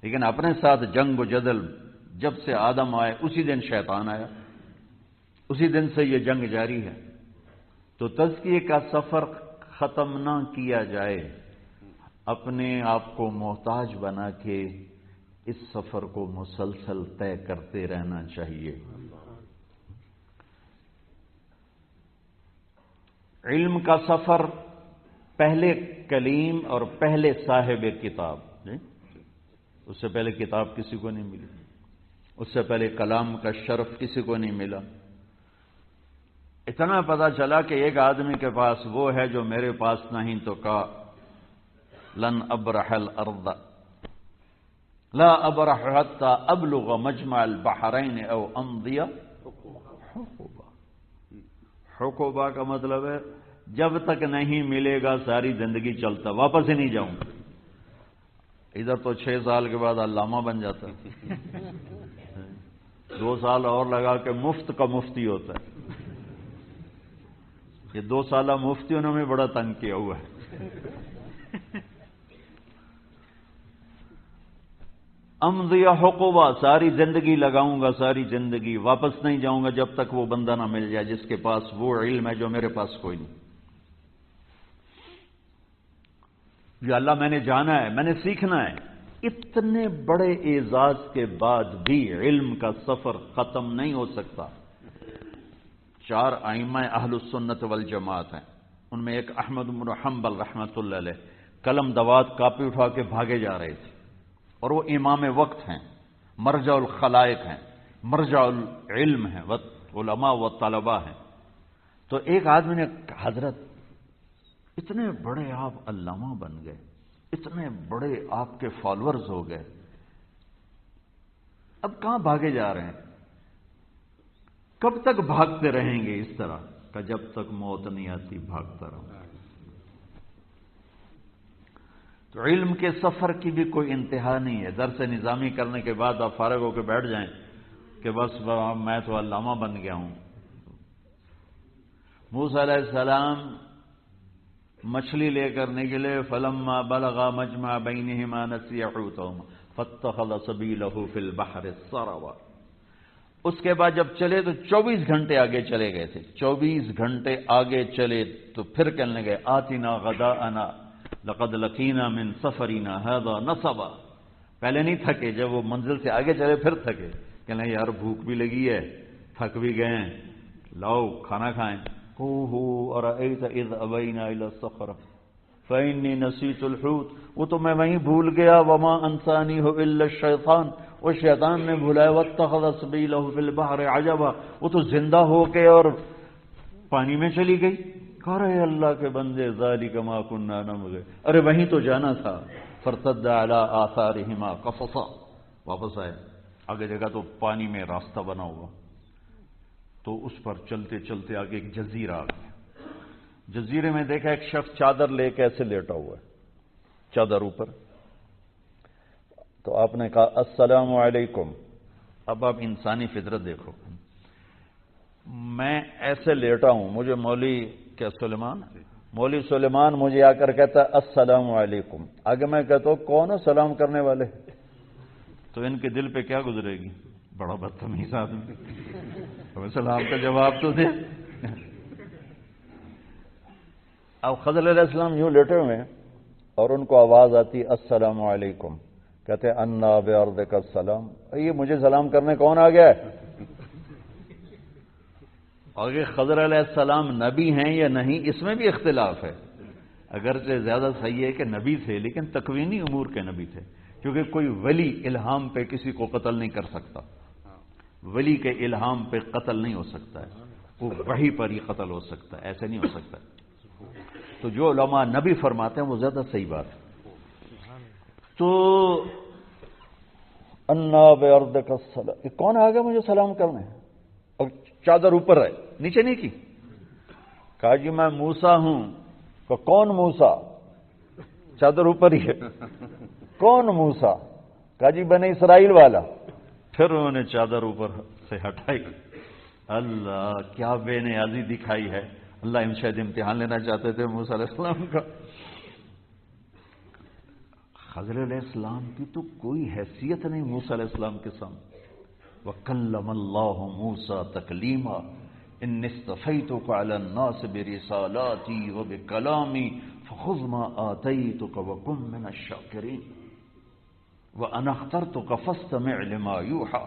لیکن اپنے ساتھ جنگ و جدل جب سے آدم آئے اسی دن شیطان آیا، اسی دن سے یہ جنگ جاری ہے. تو تزکیے کا سفر ختم نہ کیا جائے، اپنے آپ کو محتاج بنا کے اس سفر کو مسلسل طے کرتے رہنا چاہیے۔ علم کا سفر پہلے کلیم اور پہلے صاحب کتاب، اس سے پہلے کتاب کسی کو نہیں ملی، اس سے پہلے کلام کا شرف کسی کو نہیں ملا۔ اتنا پتا چلا کہ ایک آدمی کے پاس وہ ہے جو میرے پاس نہیں، تو کہا لن ابرح الارض لا ابرح حتى ابلغ مجمع البحرین او امضی حقوبا۔ حقوبا کا مطلب ہے جب تک نہیں ملے گا ساری زندگی چلتا، واپس ہی نہیں جاؤں گا۔ ادھر تو 6 سال کے بعد علامہ بن جاتا، 2 سال اور لگا کہ مفت کا مفتی ہوتا ہے۔ یہ 2 سالہ مفتیوں نے بھی بڑا تنگ کیا ہوا ہے۔ امضی حقوبہ، ساری زندگی لگاؤں گا، ساری زندگی، واپس نہیں جاؤں گا جب تک وہ بندہ نہ مل جائے جس کے پاس وہ علم ہے جو میرے پاس کوئی نہیں۔ یا اللہ میں نے جانا ہے، میں نے سیکھنا ہے۔ اتنے بڑے اعزاز کے بعد بھی علم کا سفر ختم نہیں ہو سکتا۔ 4 ائمہ اہل السنت والجماعت ہیں، ان میں ایک احمد بن حنبل رحمۃ اللہ علیہ، قلم دوات کاپی اٹھا کے بھاگے جا رہے تھے، اور وہ امام وقت ہیں، مرجع الخلائق ہیں، مرجع العلم ہیں، علماء و طلباء ہیں۔ تو ایک آدمی نے کہا حضرت اتنے بڑے آپ علامہ بن گئے، اتنے بڑے آپ کے فالوورز ہو گئے، اب کہاں بھاگے جا رہے ہیں؟ کب تک بھاگتے رہیں گے اس طرح؟ کہ جب تک موت نہیں آتی بھاگتا رہوں۔ تو علم کے سفر کی بھی کوئی انتہا نہیں ہے۔ درس نظامی کرنے کے بعد آپ فارغ ہو کے بیٹھ جائیں کہ بس میں تو علامہ بن گیا ہوں۔ موسیٰ علیہ السلام مچھلی لے کر نکلے، فلما بلغا مجمع بینہما نسی حوتہما فاتخذ سبیلہ فی البحر سربا۔ اس کے بعد جب چلے تو 24 گھنٹے آگے چلے گئے تھے، 24 گھنٹے آگے چلے تو پھر کہنے لگے آتنا غداءنا لقد لقینا من سفرنا هذا نصبا۔ پہلے نہیں تھکے، جب وہ منزل سے آگے چلے پھر تھکے، کہنے لگے یار بھوک بھی لگی ہے، تھک بھی گئے ہیں، لاؤ کھانا کھائیں۔ أرأيت إذ أبينا إلى الصخرة فإني نسيت الحوت، وہ تو میں وہیں بھول گیا، وما أنسانيه إلا الشيطان، وہ شیطان نے بھلایا، واتخذ سبيله في البحر عجبا، وہ تو زندہ ہو کے اور پانی میں چلی گئی۔ کہہ رہے اللہ کے بندے ذالک ما كنا نبغي، ارے وہیں تو جانا تھا۔ فارتد على آثارهما قصصا، واپس آئے، آگے دیکھا تو پانی میں راستہ بنا ہوا، تو اس پر چلتے چلتے آگے ایک جزیرہ آ گیا۔ جزیرے میں دیکھا ایک شخص چادر لے کے ایسے لیٹا ہوا ہے، چادر اوپر۔ تو آپ نے کہا السلام علیکم۔ اب آپ انسانی فطرت دیکھو، میں ایسے لیٹا ہوں، مجھے مولوی سلیمان مجھے آ کر کہتا ہے السلام علیکم، آگے میں کہتا ہوں کون ہو سلام کرنے والے؟ تو ان کے دل پہ کیا گزرے گی؟ بڑا بدتمیز آدمی، سلام کا جواب تو دے۔ اب خضر علیہ السلام یوں لیٹے ہوئے ہیں اور ان کو آواز آتی السلام علیکم، کہتے ہیں انا بارضک السلام، یہ مجھے سلام کرنے کون آ گیا ہے؟ اور یہ خضر علیہ السلام نبی ہیں یا نہیں، اس میں بھی اختلاف ہے۔ اگرچہ زیادہ صحیح ہے کہ نبی تھے، لیکن تکوینی امور کے نبی تھے، کیونکہ کوئی ولی الہام پہ کسی کو قتل نہیں کر سکتا، ولی کے الہام پہ قتل نہیں ہو سکتا ہے، وہ وحی پر ہی قتل ہو سکتا ہے، ایسے نہیں ہو سکتا۔ تو جو علماء نبی فرماتے ہیں وہ زیادہ صحیح بات ہے۔ تو انا بارضک السلام، کون آ گیا مجھے سلام کرنے؟ اور چادر اوپر ہے، نیچے نہیں کی۔ کہا جی میں موسیٰ ہوں۔ کہ کون موسیٰ؟ چادر اوپر ہی ہے، کون موسیٰ؟ کہا جی بنی اسرائیل والا۔ پھر انہوں نے چادر اوپر سے ہٹائی۔ اللہ کیا بے نیازی دکھائی ہے۔ اللہ شاید امتحان لینا چاہتے تھے موسیٰ علیہ السلام کا۔ خضر علیہ السلام کی تو کوئی حیثیت نہیں موسیٰ علیہ السلام کے سامنے۔ وَكَلَّمَ اللَّهُ مُوسَىٰ تَكْلِيمًا إِنِّي اصْطَفَيْتُكَ عَلَى النَّاسِ بِرِسَالَاتِي وَبِكَلَامِي فَخُذْ مَا آتَيْتُكَ وَكُن مِّنَ الشَّاكِرِينَ۔ وَأَنَا اخْتَرْتُكَ فَاسْتَمِعْ لِمَا يُوحَىٰ.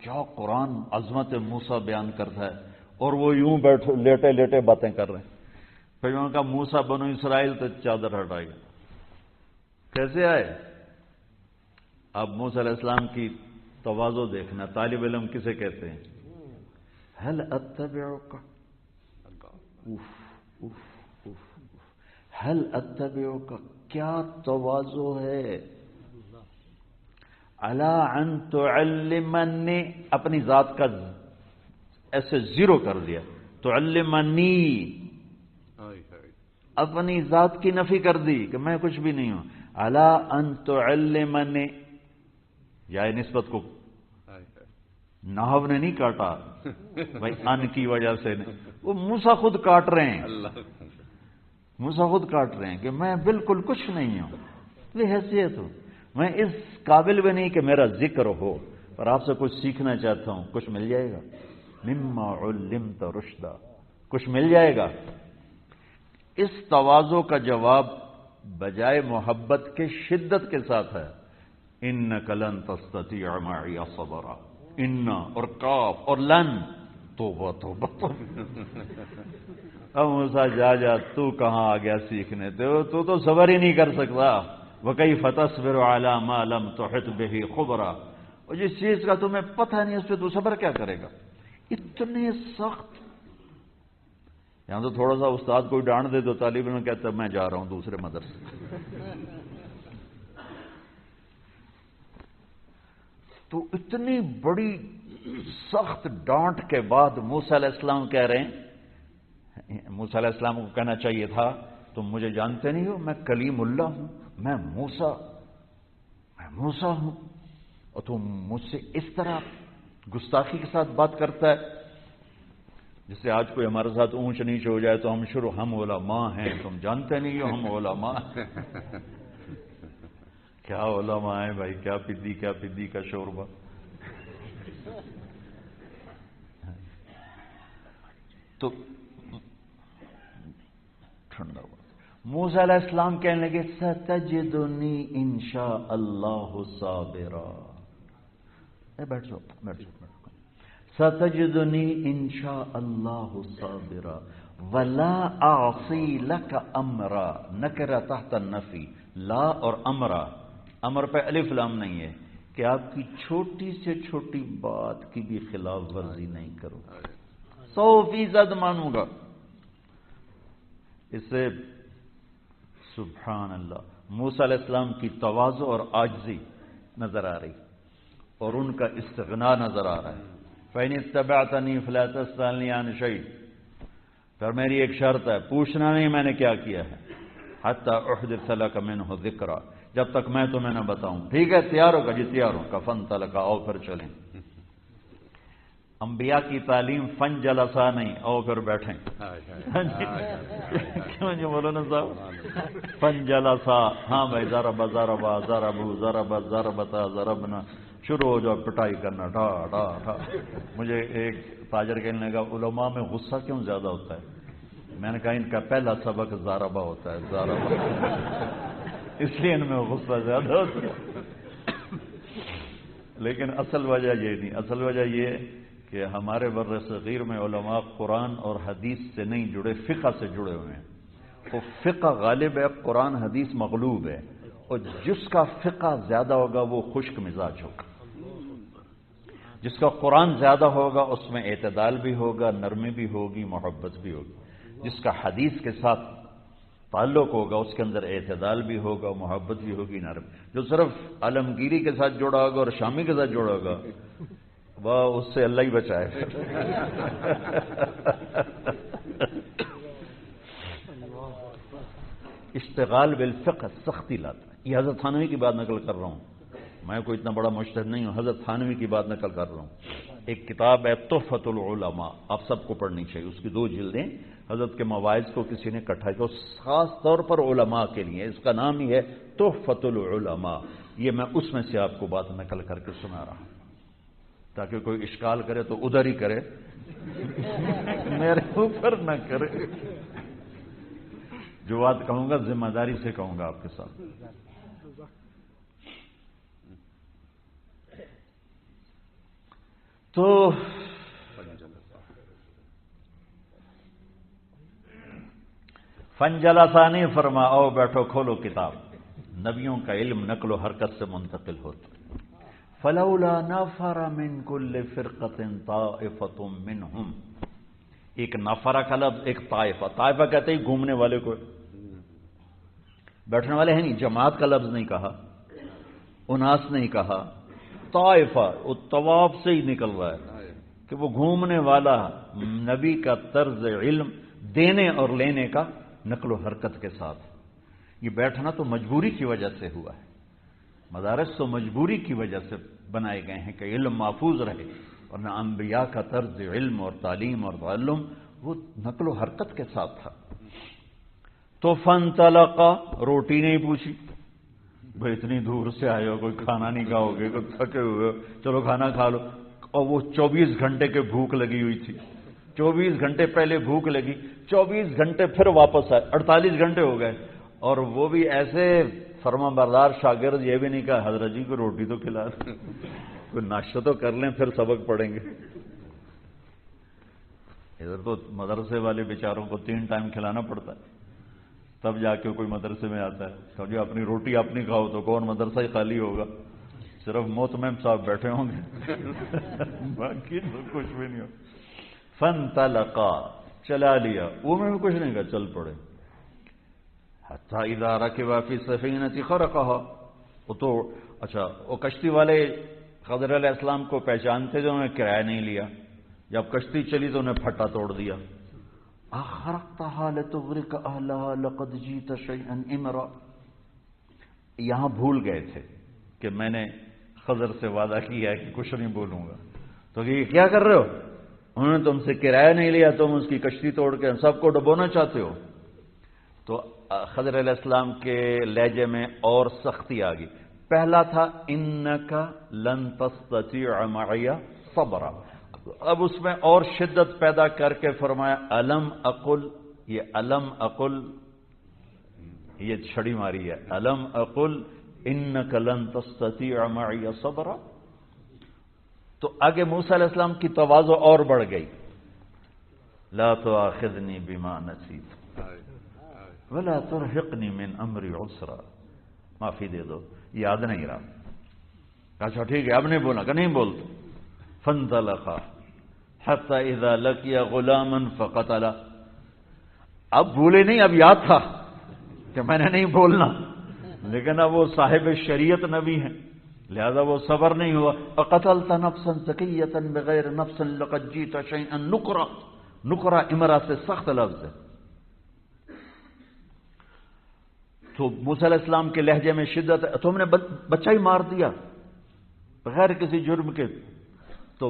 کیا قرآن عظمت موسیٰ بیان کرتا ہے، اور وہ یوں بیٹھے لیٹے لیٹے باتیں کر رہے ہیں. پھر انہوں نے کہا موسیٰ بنو اسرائیل تو چادر ہٹائے گا. کیسے آئے؟ اب موسیٰ علیہ السلام کی تواضع دیکھنا. طالب علم کسے کہتے ہیں؟ هل اتبعک، هل اتبعک، کیا تواضع ہے. علی ان تعلمنی، اپنی ذات کا ایسے زیرو کر دیا. تعلمنی، اپنی ذات کی نفی کر دی کہ میں کچھ بھی نہیں ہوں. علی ان تعلمنی، یا نسبت کو نحو نے نہیں کاٹا بھائی، ان کی وجہ سے نہیں، وہ موسیٰ خود کاٹ رہے ہیں. موسیٰ خود کاٹ رہے ہیں کہ میں بالکل کچھ نہیں ہوں. یہ حیثیت ہو، میں اس قابل بھی نہیں کہ میرا ذکر ہو، اور آپ سے کچھ سیکھنا چاہتا ہوں. کچھ مل جائے گا. مما علمت رشدا، کچھ مل جائے گا. اس تواضع کا جواب بجائے محبت کے شدت کے ساتھ ہے. انک لن تستطیع معی صبرا. ان اور کاف اور لن، توبہ توبہ. اب موسیٰ جا تو کہاں آ گیا سیکھنے؟ تو صبر ہی نہیں کر سکتا. وَكَيْفَ تَصْبِرُ عَلَى مَا لَمْ تُحِطْ بِهِ خُبْرًا، اور جس چیز کا تمہیں پتہ نہیں اس پہ تو صبر کیا کرے گا؟ اتنے سخت. یہاں تو تھوڑا سا استاد کوئی ڈانٹ دے تو طالب علم کہتا ہے میں جا رہا ہوں دوسرے مدرسے. تو اتنی بڑی سخت ڈانٹ کے بعد موسیٰ علیہ السلام کہہ رہے ہیں، موسیٰ علیہ السلام کو کہنا چاہیے تھا تم مجھے جانتے نہیں ہو، میں کلیم اللہ ہوں، میں موسیٰ ہوں، اور تم مجھ سے اس طرح گستاخی کے ساتھ بات کرتا ہے. جس سے آج کوئی ہمارے ساتھ اونچ نیچ ہو جائے تو ہم علماء ہیں، تم جانتے نہیں ہو ہم علماء ہیں. کیا علماء ہیں بھائی، کیا پدی کا شوربہ. تو ٹھنڈا ہوا. موسیٰ علیہ السلام کہنے لگے ستجدنی انشاء اللہ صابرا. بیٹھ جاؤ. ستجدنی انشاء اللہ صابرا ولا اعصی لک امرا. نکرہ تحت النفی، لا اور امرا. امر پہ الف لام نہیں ہے کہ آپ کی چھوٹی سے چھوٹی بات کی بھی خلاف ورزی نہیں کروں. 100% مانوں گا. اس سے سبحان اللہ موسیٰ علیہ السلام کی تواضع اور عاجزی نظر آ رہی، اور ان کا استغنا نظر آ رہا ہے. فَإِنِ اتَّبَعْتَنِي فَلَا تَسْأَلْنِي عَنْ شَيْءٍ، پھر میری ایک شرط ہے، پوچھنا نہیں میں نے کیا کیا ہے. حَتَّى أُحْدِثَ لَكَ مِنْهُ ذِكْرًا، جب تک میں تمہیں نہ بتاؤں. ٹھیک ہے تیار ہوگا؟ جی تیار ہوں. فَانْطَلَقَ، آؤ پھر چلیں. انبیاء کی تعلیم فن جلسہ نہیں، آؤ پھر بیٹھیں. کیوں جی مولانا صاحب؟ فن جلسہ، ہاں بھائی، ضربا ضربا ضربو ضربت ضربتا ضربنا، شروع ہو جاؤ پٹائی کرنا، ٹھا ٹھا ٹھا. مجھے ایک تاجر کہنے لگا علماء میں غصہ کیوں زیادہ ہوتا ہے؟ میں نے کہا ان کا پہلا سبق ضربا ہوتا ہے، ضربا، اس لیے ان میں غصہ زیادہ ہوتا ہے. لیکن اصل وجہ یہ نہیں، اصل وجہ یہ کہ ہمارے بر صغیر میں علماء قرآن اور حدیث سے نہیں جڑے، فقہ سے جڑے ہوئے ہیں. تو فقہ غالب ہے، قرآن حدیث مغلوب ہے، اور جس کا فقہ زیادہ ہوگا وہ خشک مزاج ہوگا. جس کا قرآن زیادہ ہوگا اس میں اعتدال بھی ہوگا، نرمی بھی ہوگی، محبت بھی ہوگی. جس کا حدیث کے ساتھ تعلق ہوگا اس کے اندر اعتدال بھی ہوگا، محبت بھی ہوگی، نرم. جو صرف عالمگیری کے ساتھ جڑا ہوگا اور شامی کے ساتھ جڑا ہوگا وہ اس سے اللہ ہی بچائے. اشتغال بالفقہ سختی لاتا ہے. یہ حضرت تھانوی کی بات نقل کر رہا ہوں، میں کوئی اتنا بڑا مجتہد نہیں ہوں، حضرت تھانوی کی بات نقل کر رہا ہوں. ایک کتاب ہے تحفۃ العلماء، آپ سب کو پڑھنی چاہیے. اس کی 2 جلدیں، حضرت کے مواعظ کو کسی نے اکٹھا کیا خاص طور پر علماء کے لیے. اس کا نام ہی ہے تحفۃ العلماء. یہ میں اس میں سے آپ کو بات نقل کر کے سنا رہا ہوں تاکہ کوئی اشکال کرے تو ادھر ہی کرے، میرے اوپر نہ کرے. جو بات کہوں گا ذمہ داری سے کہوں گا آپ کے ساتھ. تو فنجلسانی فرما او بیٹھو کھولو کتاب. نبیوں کا علم نقل و حرکت سے منتقل ہوتا. فلولا نفر من كل فرقة طائفة منهم. ایک نفرہ کا لفظ، ایک طائفہ. طائفہ کہتے ہیں گھومنے والے کو، بیٹھنے والے ہیں نہیں. جماعت کا لفظ نہیں کہا، اناس نہیں کہا. طائفہ وہ طواف سے ہی نکل رہا ہے کہ وہ گھومنے والا نبی کا طرز علم دینے اور لینے کا نقل و حرکت کے ساتھ. یہ بیٹھنا تو مجبوری کی وجہ سے ہوا ہے. مدارس تو مجبوری کی وجہ سے بنائے گئے ہیں کہ علم محفوظ رہے، ورنہ انبیاء کا طرز علم اور تعلیم اور تعلم وہ نقل و حرکت کے ساتھ تھا. تو فانطلقا، روٹی نہیں پوچھی، بھائی اتنی دور سے آئے ہو، کوئی کھانا نہیں کھاؤ گے، کوئی تھکے ہوئے ہو، چلو کھانا کھا لو. اور وہ 24 گھنٹے کے بھوک لگی ہوئی تھی. 24 گھنٹے پہلے بھوک لگی، 24 گھنٹے پھر واپس آئے، 48 گھنٹے ہو گئے. اور وہ بھی ایسے فرما بردار شاگرد، یہ بھی نہیں کہا حضرت جی کو روٹی تو کھلا دیں، کوئی ناشتہ تو کر لیں پھر سبق پڑھیں گے. ادھر تو مدرسے والے بیچاروں کو 3 ٹائم کھلانا پڑتا ہے، تب جا کے کوئی مدرسے میں آتا ہے. تو جو اپنی روٹی اپنی کھاؤ تو کون مدرسہ ہی خالی ہوگا، صرف محتمم صاحب بیٹھے ہوں گے، باقی تو کچھ بھی نہیں ہو. فانطلقا، چلا لیا. وہ میں بھی کچھ نہیں کہا، چل پڑے. حتی اذا رکبا فی السفینۃ خرقہا. وہ تو اچھا، وہ کشتی والے خضر علیہ السلام کو پہچانتے تھے، انہوں نے کرایہ نہیں لیا. جب کشتی چلی تو انہیں پھٹا توڑ دیا. اخرقتها لتغرق اہلها لقد جئت شیئا امرا. یہاں بھول گئے تھے کہ میں نے خضر سے وعدہ کیا ہے کہ کچھ نہیں بولوں گا. تو یہ کیا کر رہے ہو؟ انہوں نے تم سے کرایہ نہیں لیا، تم اس کی کشتی توڑ کے سب کو ڈبونا چاہتے ہو. تو خضر علیہ السلام کے لہجے میں اور سختی آ گئی. پہلا تھا انک لن تستطیع معی صبرا. اب اس میں اور شدت پیدا کر کے فرمایا الم اقل. یہ الم اقل یہ چھڑی ماری ہے. الم اقل انک لن تستطیع معی صبرا. تو آگے موسیٰ علیہ السلام کی تواضع اور بڑھ گئی. لا تؤاخذنی بما نسیت ولا ترهقنی من امری عسرا. معافی دے دو، یاد نہیں رہا. اچھا ٹھیک ہے، اب نہیں بولا کہ نہیں بولتا. فانطلقا حتی اذا لقی غلاما فقتلا. اب بھولے نہیں، اب یاد تھا کہ میں نے نہیں بولنا، لیکن اب وہ صاحب شریعت نبی ہیں، لہذا وہ صبر نہیں ہوا. اقتلت نفسا زکیۃ بغیر نفس لقد جئت شیئا نکرا. نکرا امرا سے سخت لفظ ہے. تو موسیٰ علیہ السلام کے لہجے میں شدت ہے. تم نے بچہ ہی مار دیا بغیر کسی جرم کے. تو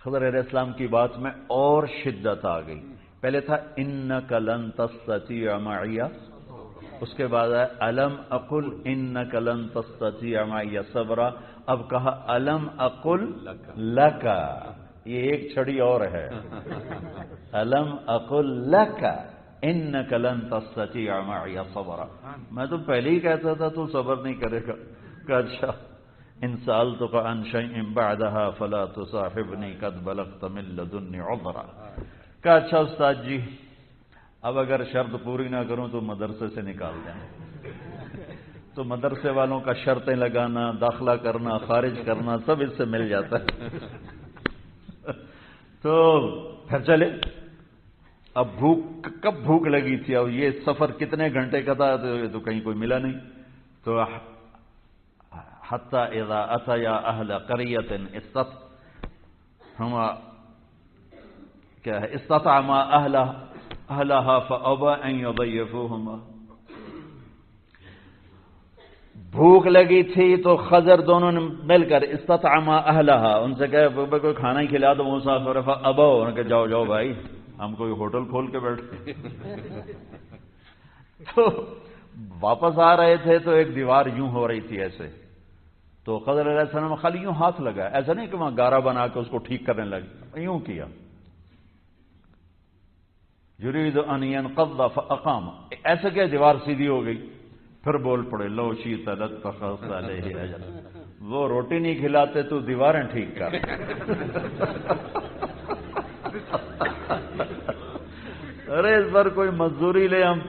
خضر علیہ السلام کی بات میں اور شدت آ گئی. پہلے تھا انک لن تستطیع معی، اس کے بعد ہے الم اقل انک لن تستطیع معی صبرا. اب کہا الم اقل لک. یہ ایک چھڑی اور ہے. الم اقل لک انک لن تستطیع معی صبرا. میں تو پہلے ہی کہتا تھا تو صبر نہیں کرے گا. کہ اچھا ان سألتک عن شیء بعدها فلا تصاحبنی قد بلغت من لدنی عذرا. کہ اچھا استاد جی، اب اگر شرط پوری نہ کروں تو مدرسے سے نکال دیں. تو مدرسے والوں کا شرطیں لگانا، داخلہ کرنا، خارج کرنا سب اس سے مل جاتا ہے. تو پھر چلے. اب بھوک کب بھوک لگی تھی، اب یہ سفر کتنے گھنٹے کا تھا تو کہیں کوئی ملا نہیں. تو حتی اذا اتیا اہل قریۃ استطعما اہلہا فابا ان یضیفوہما. بھوک لگی تھی تو خضر دونوں نے مل کر استطعما اہلہا، ان سے کہے کوئی کھانا ہی کھلا دو مسافر. فابا، انہوں نے کہا جاؤ جاؤ بھائی، ہم کوئی ہوٹل کھول کے بیٹھے. تو واپس آ رہے تھے تو ایک دیوار یوں ہو رہی تھی ایسے. تو خضر علیہ السلام خالی یوں ہاتھ لگا، ایسا نہیں کہ وہاں گارا بنا کے اس کو ٹھیک کرنے لگے، یوں کیا. یرید ان ينقض فاقام. ایسا کیا دیوار سیدھی ہو گئی. پھر بول پڑے لو شئت لاتخذت علیہ اجرا. وہ روٹی نہیں کھلاتے تو دیواریں ٹھیک کر. ارے اس پر کوئی مزدوری لے ہم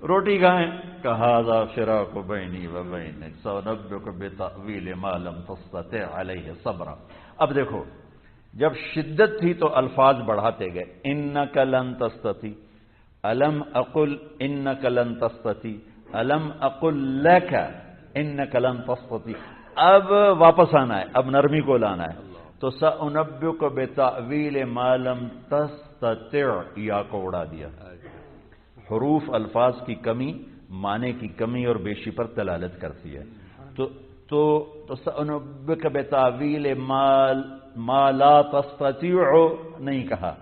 روٹی کھائیں. کہا فراق بینی و بینک سأنبئک بتأویل ما لم تستطع علیہ صبرا. اب دیکھو جب شدت تھی تو الفاظ بڑھاتے گئے. انک لن تستطیع، الم اقل انک لن تستطیع، الم اقل لک انک لن تستطیع. اب واپس آنا ہے، اب نرمی کو لانا ہے. تو سأنبئک بتأویل ما لم تستطع یا کو اڑا دیا. حروف الفاظ کی کمی معنی کی کمی اور بیشی پر دلالت کرتی ہے. تو سأنبئک بتأویل ما لا تستطيع نہیں کہا،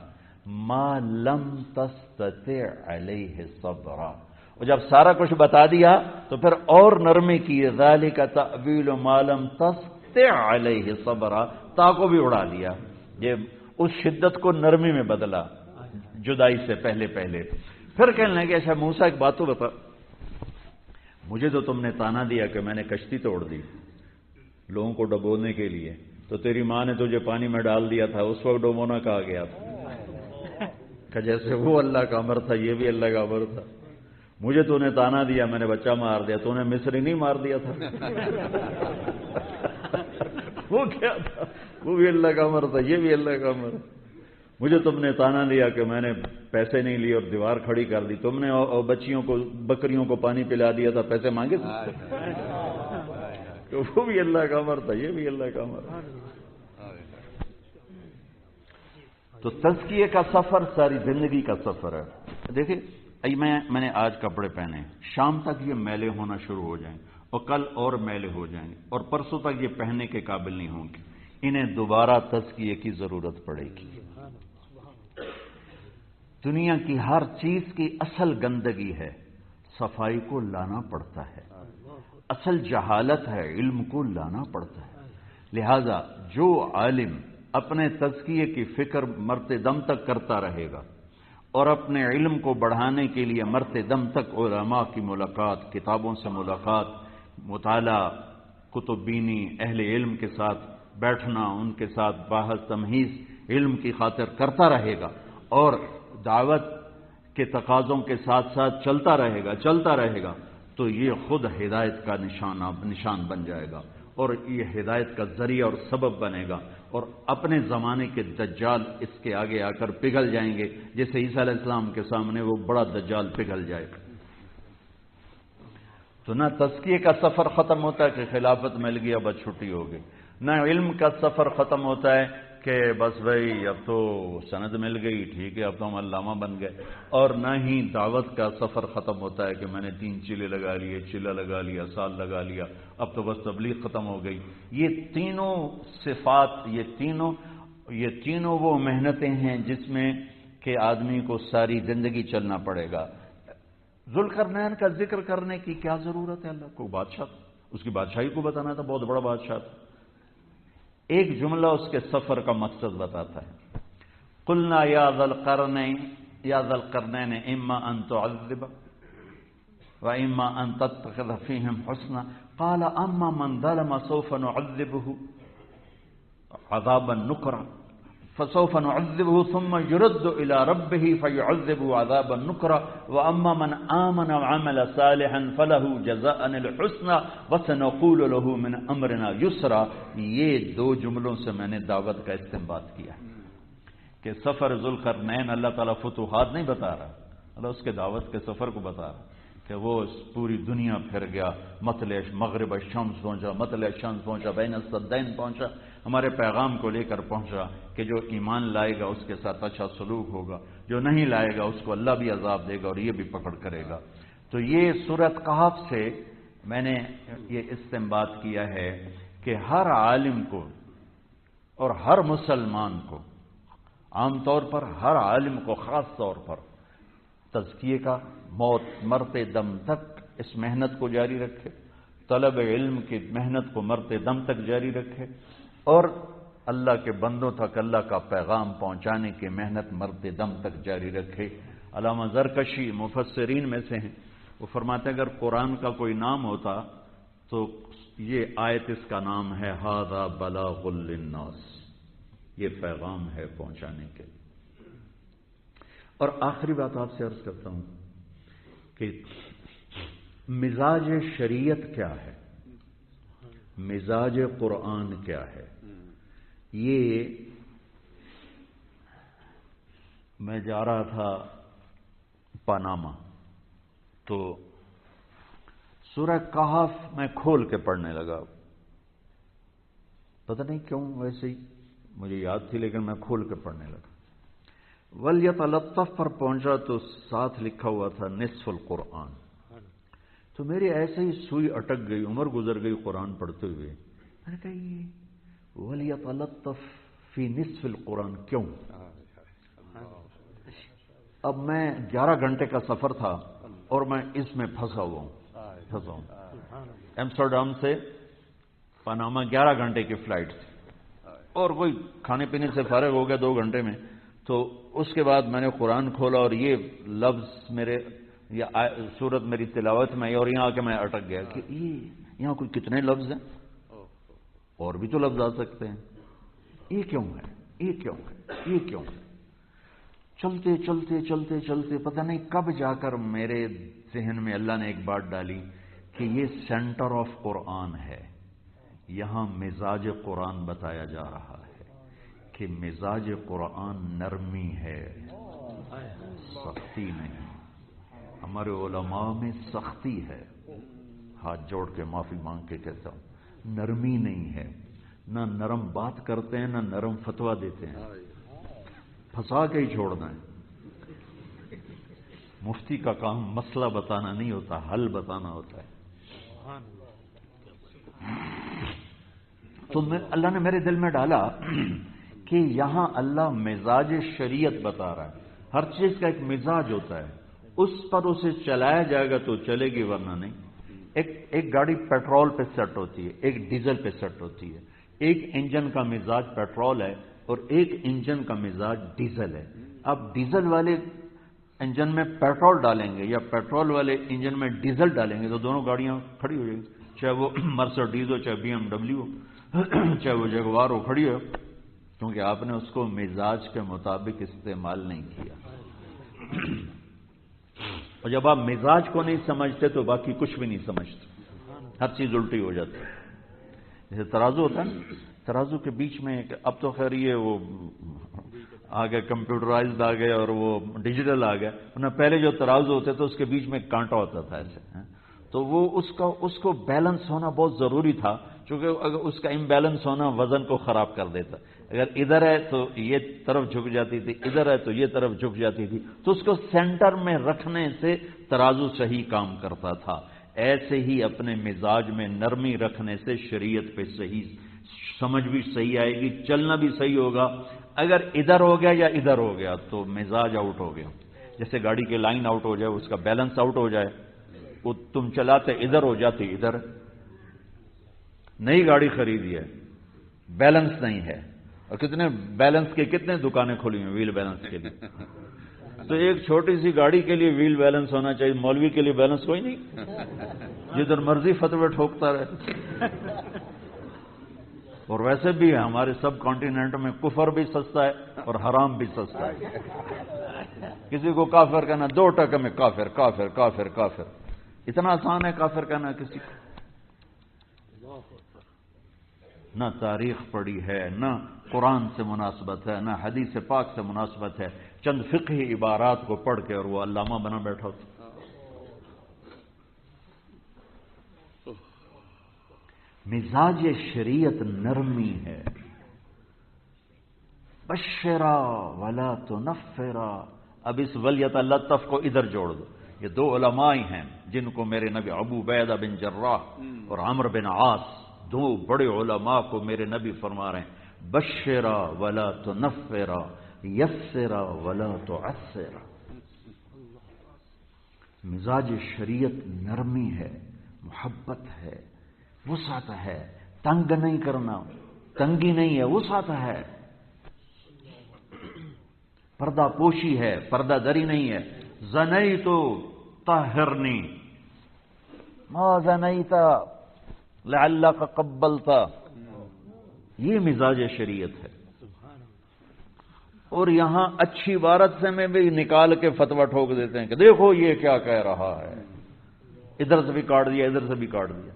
ما لم تستطع علیہ صبرا. اور جب سارا کچھ بتا دیا تو پھر اور نرمی کی. ذالک تأویل ما لم تستطع علیہ صبرا، تا کو بھی اڑا دیا. یہ اس شدت کو نرمی میں بدلا جدائی سے پہلے. پھر کہنے لگے اچھا موسیٰ ایک بات تو بتا، مجھے تو تم نے تانا دیا کہ میں نے کشتی توڑ دی لوگوں کو ڈبونے کے لیے، تو تیری ماں نے تجھے پانی میں ڈال دیا تھا، اس وقت ڈبونا کہا گیا تھا کہ جیسے وہ اللہ کا امر تھا یہ بھی اللہ کا امر تھا. مجھے تو نے تانا دیا میں نے بچہ مار دیا، تو نے مصری نہیں مار دیا تھا. وہ کیا تھا؟ وہ بھی اللہ کا امر تھا یہ بھی اللہ کا امر. مجھے تم نے تانا دیا کہ میں نے پیسے نہیں لیے اور دیوار کھڑی کر دی، تم نے بچیوں کو بکریوں کو پانی پلا دیا تھا، پیسے مانگے تھے. تو وہ بھی اللہ کا امر تھا یہ بھی اللہ کا امر. تو تزکیے کا سفر ساری زندگی کا سفر ہے. دیکھیں میں نے آج کپڑے پہنے، شام تک یہ میلے ہونا شروع ہو جائیں اور کل اور میلے ہو جائیں گے اور پرسوں تک یہ پہننے کے قابل نہیں ہوں گے. انہیں دوبارہ تزکیے کی ضرورت پڑے گی. دنیا کی ہر چیز کی اصل گندگی ہے، صفائی کو لانا پڑتا ہے. اصل جہالت ہے، علم کو لانا پڑتا ہے. لہذا جو عالم اپنے تزکیے کی فکر مرتے دم تک کرتا رہے گا اور اپنے علم کو بڑھانے کے لیے مرتے دم تک علماء کی ملاقات، کتابوں سے ملاقات، مطالعہ، کتب بینی، اہل علم کے ساتھ بیٹھنا، ان کے ساتھ بحث تمہیز علم کی خاطر کرتا رہے گا اور دعوت کے تقاضوں کے ساتھ ساتھ چلتا رہے گا تو یہ خود ہدایت کا نشان بن جائے گا اور یہ ہدایت کا ذریعہ اور سبب بنے گا. اور اپنے زمانے کے دجال اس کے آگے آ کر پگھل جائیں گے، جیسے عیسیٰ علیہ السلام کے سامنے وہ بڑا دجال پگھل جائے گا. تو نہ تزکیے کا سفر ختم ہوتا ہے کہ خلافت مل گیا بس چھٹی ہو گئی، نہ علم کا سفر ختم ہوتا ہے کہ بس بھائی اب تو سند مل گئی ٹھیک ہے اب تو ہم علامہ بن گئے، اور نہ ہی دعوت کا سفر ختم ہوتا ہے کہ میں نے 3 چلے لگا لیے، چلہ لگا لیا، سال لگا لیا، اب تو بس تبلیغ ختم ہو گئی. یہ تینوں صفات، یہ تینوں وہ محنتیں ہیں جس میں کہ آدمی کو ساری زندگی چلنا پڑے گا. ذوالقرنین کا ذکر کرنے کی کیا ضرورت ہے؟ اللہ کو بادشاہ، اس کی بادشاہی کو بتانا تھا، بہت بڑا بادشاہ تھا. ایک جملہ اس کے سفر کا مقصد بتاتا ہے. قلنا یا ذا القرنین اما ان تعذب و اما ان تتخذ فیہم حسنا قال اما من ظلم سوف نعذبه عذابا نکرا فسوف نعذبه ثم يرد الى ربه فيعذبه عذابا نكرا واما من آمن وعمل صالحا فله جزاء الحسنى وسنقول له من امرنا يسرا. یہ 2 جملوں سے میں نے دعوت کا استنباط کیا کہ سفر ذوالقرنین اللہ تعالیٰ فتوحات نہیں بتا رہا، اللہ اس کے دعوت کے سفر کو بتا رہا کہ وہ پوری دنیا پھر گیا، مطلع مغرب الشمس پہنچا، مطلع الشمس پہنچا، بین السدین پہنچا، ہمارے پیغام کو لے کر پہنچا کہ جو ایمان لائے گا اس کے ساتھ اچھا سلوک ہوگا، جو نہیں لائے گا اس کو اللہ بھی عذاب دے گا اور یہ بھی پکڑ کرے گا. تو یہ سورۃ کہف سے میں نے یہ استنباط کیا ہے کہ ہر عالم کو اور ہر مسلمان کو، عام طور پر ہر عالم کو خاص طور پر، تزکیے کا موت مرتے دم تک اس محنت کو جاری رکھے، طلب علم کی محنت کو مرتے دم تک جاری رکھے اور اللہ کے بندوں تک اللہ کا پیغام پہنچانے کی محنت مرتے دم تک جاری رکھے. علامہ زرکشی مفسرین میں سے ہیں، وہ فرماتے ہیں اگر قرآن کا کوئی نام ہوتا تو یہ آیت اس کا نام ہے ھذا بلاغ للناس، یہ پیغام ہے پہنچانے کے لیے۔ اور آخری بات آپ سے عرض کرتا ہوں کہ مزاج شریعت کیا ہے، مزاج قرآن کیا ہے۔ یہ میں جا رہا تھا پاناما، تو سورہ کہف میں کھول کے پڑھنے لگا، پتہ نہیں کیوں، ویسے ہی مجھے یاد تھی لیکن میں کھول کے پڑھنے لگا۔ وَلْيَتَلَطَّفْ پر پہنچا تو ساتھ لکھا ہوا تھا نصف القرآن، تو میری ایسے ہی سوئی اٹک گئی، عمر گزر گئی قرآن پڑھتے ہوئے۔ میں نے کہا یہ وَلْيَتَلَطَّفْ فِي نِصْفِ القرآن کیوں؟ اب میں 11 گھنٹے کا سفر تھا اور میں اس میں پھنسا ہوا ہوں۔ ایمسٹرڈیم سے پاناما 11 گھنٹے کی فلائٹ تھی، اور کوئی کھانے پینے سے فارغ ہو گیا 2 گھنٹے میں، تو اس کے بعد میں نے قرآن کھولا اور یہ لفظ میرے یا سورت میری تلاوت میں، اور یہاں آ کے میں اٹک گیا کہ یہاں کوئی کتنے لفظ ہیں، اور بھی تو لفظ آ سکتے ہیں، یہ کیوں ہے، یہ کیوں ہے، یہ کیوں ہے؟ چلتے چلتے چلتے چلتے پتہ نہیں کب جا کر میرے ذہن میں اللہ نے ایک بات ڈالی کہ یہ سینٹر آف قرآن ہے، یہاں مزاج قرآن بتایا جا رہا ہے کہ مزاج قرآن نرمی ہے، سختی نہیں۔ ہمارے علماء میں سختی ہے، ہاتھ جوڑ کے معافی مانگ کے کہتا ہوں، نرمی نہیں ہے، نہ نرم بات کرتے ہیں نہ نرم فتویٰ دیتے ہیں، پھنسا کے ہی چھوڑنا ہے۔ مفتی کا کام مسئلہ بتانا نہیں ہوتا، حل بتانا ہوتا ہے۔ تو اللہ نے میرے دل میں ڈالا کہ یہاں اللہ مزاج شریعت بتا رہا ہے، ہر چیز کا ایک مزاج ہوتا ہے، اس پر اسے چلایا جائے گا تو چلے گی، ورنہ نہیں۔ ایک گاڑی پیٹرول پہ سیٹ ہوتی ہے، ایک ڈیزل پہ سیٹ ہوتی ہے، ایک انجن کا مزاج پیٹرول ہے اور ایک انجن کا مزاج ڈیزل ہے۔ اب ڈیزل والے انجن میں پیٹرول ڈالیں گے یا پیٹرول والے انجن میں ڈیزل ڈالیں گے تو دونوں گاڑیاں کھڑی ہو جائیں گی، چاہے وہ مرسڈیز ہو، چاہے BMW ہو، چاہے وہ جگوار ہو، کھڑی ہو، کیونکہ آپ نے اس کو مزاج کے مطابق استعمال نہیں کیا۔ اور جب آپ مزاج کو نہیں سمجھتے تو باقی کچھ بھی نہیں سمجھتے، ہر چیز الٹی ہو جاتی ہے۔ جیسے ترازو ہوتا ہے نا، ترازو کے بیچ میں اب تو خیر یہ وہ آ گئے، کمپیوٹرائزڈ آ گئے اور وہ ڈیجیٹل آ گیا، ورنہ پہلے جو ترازو ہوتے تھے اس کے بیچ میں کانٹا ہوتا تھا ایسے، تو وہ اس کو بیلنس ہونا بہت ضروری تھا، چونکہ اگر اس کا امبیلنس ہونا وزن کو خراب کر دیتا، اگر ادھر ہے تو یہ طرف جھک جاتی تھی، ادھر ہے تو یہ طرف جھک جاتی تھی، تو اس کو سینٹر میں رکھنے سے ترازو صحیح کام کرتا تھا۔ ایسے ہی اپنے مزاج میں نرمی رکھنے سے شریعت پہ صحیح سمجھ بھی صحیح آئے گی، چلنا بھی صحیح ہوگا۔ اگر ادھر ہو گیا یا ادھر ہو گیا تو مزاج آؤٹ ہو گیا، جیسے گاڑی کی لائن آؤٹ ہو جائے، اس کا بیلنس آؤٹ ہو جائے، وہ تم چلاتے ادھر ہو جاتی ادھر۔ نئی گاڑی خریدی ہے، بیلنس نہیں ہے، اور بیلنس کے کتنے دکانیں کھلی ہیں ویل بیلنس کے لیے، تو ایک چھوٹی سی گاڑی کے لیے ویل بیلنس ہونا چاہیے، مولوی کے لیے بیلنس کوئی نہیں، جدھر مرضی فتوے ٹھوکتا رہے۔ اور ویسے بھی ہمارے سب کانٹیننٹ میں کفر بھی سستا ہے اور حرام بھی سستا ہے۔ کسی کو کافر کہنا 2 ٹکے میں کافر کافر کافر کافر، اتنا آسان ہے کافر کہنا کسی کو۔ نہ تاریخ پڑھی ہے، نہ قرآن سے مناسبت ہے، نہ حدیث پاک سے مناسبت ہے، چند فقہی عبارات کو پڑھ کے اور وہ علامہ بنا بیٹھا ہوتا۔ مزاج شریعت نرمی ہے، بشرا ولا تنفرا۔ اب اس ولیتلطف کو ادھر جوڑ دو، یہ 2 علماء ہیں جن کو میرے نبی ابو عبیدہ بن جراح اور عمرو بن عاص، 2 بڑے علماء کو میرے نبی فرما رہے ہیں، بشرا ولا تنفرا، یسرا ولا تعسرا۔ مزاج شریعت نرمی ہے، محبت ہے، وسعت ہے، تنگ نہیں کرنا، تنگی نہیں ہے، وسعت ہے، پردہ پوشی ہے، پردہ دری نہیں ہے۔ زنیت طہرنی ما زنیت، لعلک قبلت، یہ مزاج شریعت ہے۔ اور یہاں اچھی عبارت سے میں بھی نکال کے فتویٰ ٹھوک دیتے ہیں کہ دیکھو یہ کیا کہہ رہا ہے، ادھر سے بھی کاٹ دیا ادھر سے بھی کاٹ دیا۔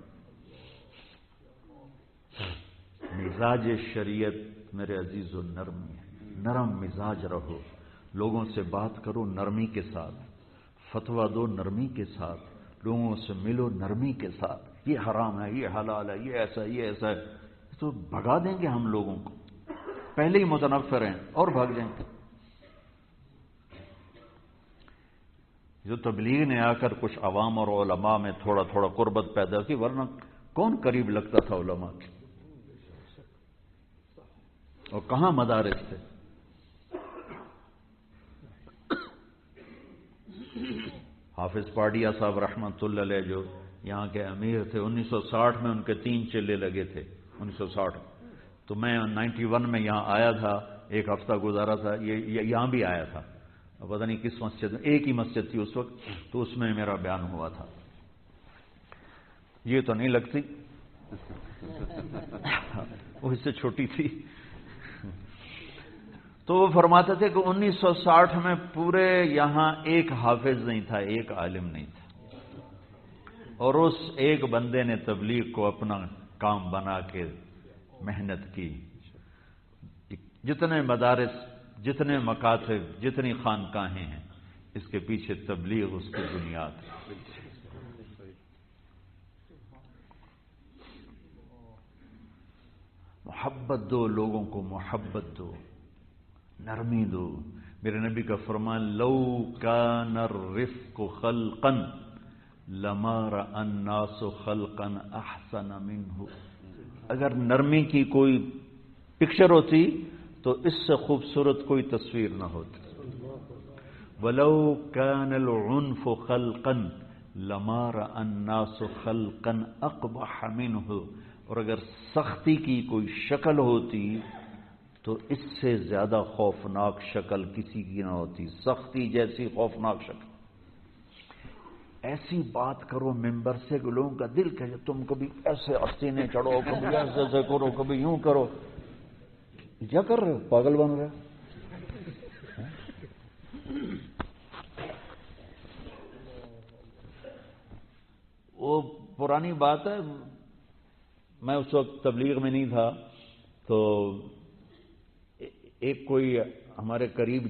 مزاج شریعت میرے عزیزو نرمی ہے، نرم مزاج رہو، لوگوں سے بات کرو نرمی کے ساتھ، فتویٰ دو نرمی کے ساتھ، لوگوں سے ملو نرمی کے ساتھ۔ یہ حرام ہے، یہ حلال ہے، یہ ایسا ہے، یہ ایسا ہے، تو بھگا دیں گے ہم لوگوں کو، پہلے ہی متنفر ہیں اور بھاگ جائیں گے۔ جو تبلیغ نے آ کر کچھ عوام اور علماء میں تھوڑا تھوڑا قربت پیدا کی، ورنہ کون قریب لگتا تھا علماء کے، اور کہاں مدارس تھے۔ حافظ پاڑیا صاحب رحمۃ اللہ علیہ جو یہاں کے امیر تھے، 1960 میں ان کے 3 چلے لگے تھے، 1960 تو میں 91 میں یہاں آیا تھا، ایک ہفتہ گزارا تھا، یہ یہاں بھی آیا تھا، پتہ نہیں کس مسجد میں، ایک ہی مسجد تھی اس وقت، تو اس میں میرا بیان ہوا تھا۔ یہ تو نہیں لگتی، وہ اس سے چھوٹی تھی۔ تو وہ فرماتے تھے کہ 1960 میں پورے یہاں ایک حافظ نہیں تھا، ایک عالم نہیں تھا، اور اس ایک بندے نے تبلیغ کو اپنا کام بنا کے محنت کی۔ جتنے مدارس، جتنے مکاتب، جتنی خانقاہیں ہیں، اس کے پیچھے تبلیغ اس کی بنیاد ہے۔ محبت دو، لوگوں کو محبت دو، نرمی دو۔ میرے نبی کا فرمان، لو کان الرفق خلقا لما رأى الناس خلقا احسن منه، اگر نرمی کی کوئی پکچر ہوتی تو اس سے خوبصورت کوئی تصویر نہ ہوتی۔ ولو كان العنف خلقا لما رأى الناس خلقا اقبح منه، اور اگر سختی کی کوئی شکل ہوتی تو اس سے زیادہ خوفناک شکل کسی کی نہ ہوتی، سختی جیسی خوفناک شکل۔ ایسی بات کرو ممبر سے کہ لوگوں کا دل کہے تم کبھی ایسے آستینے چڑھو، کبھی ایسے کرو، کبھی یوں کرو۔ کیا کر رہے ہو؟ پاگل بن رہے ہو۔ وہ پرانی بات ہے، میں اس وقت تبلیغ میں نہیں تھا، تو ایک کوئی ہمارے قریب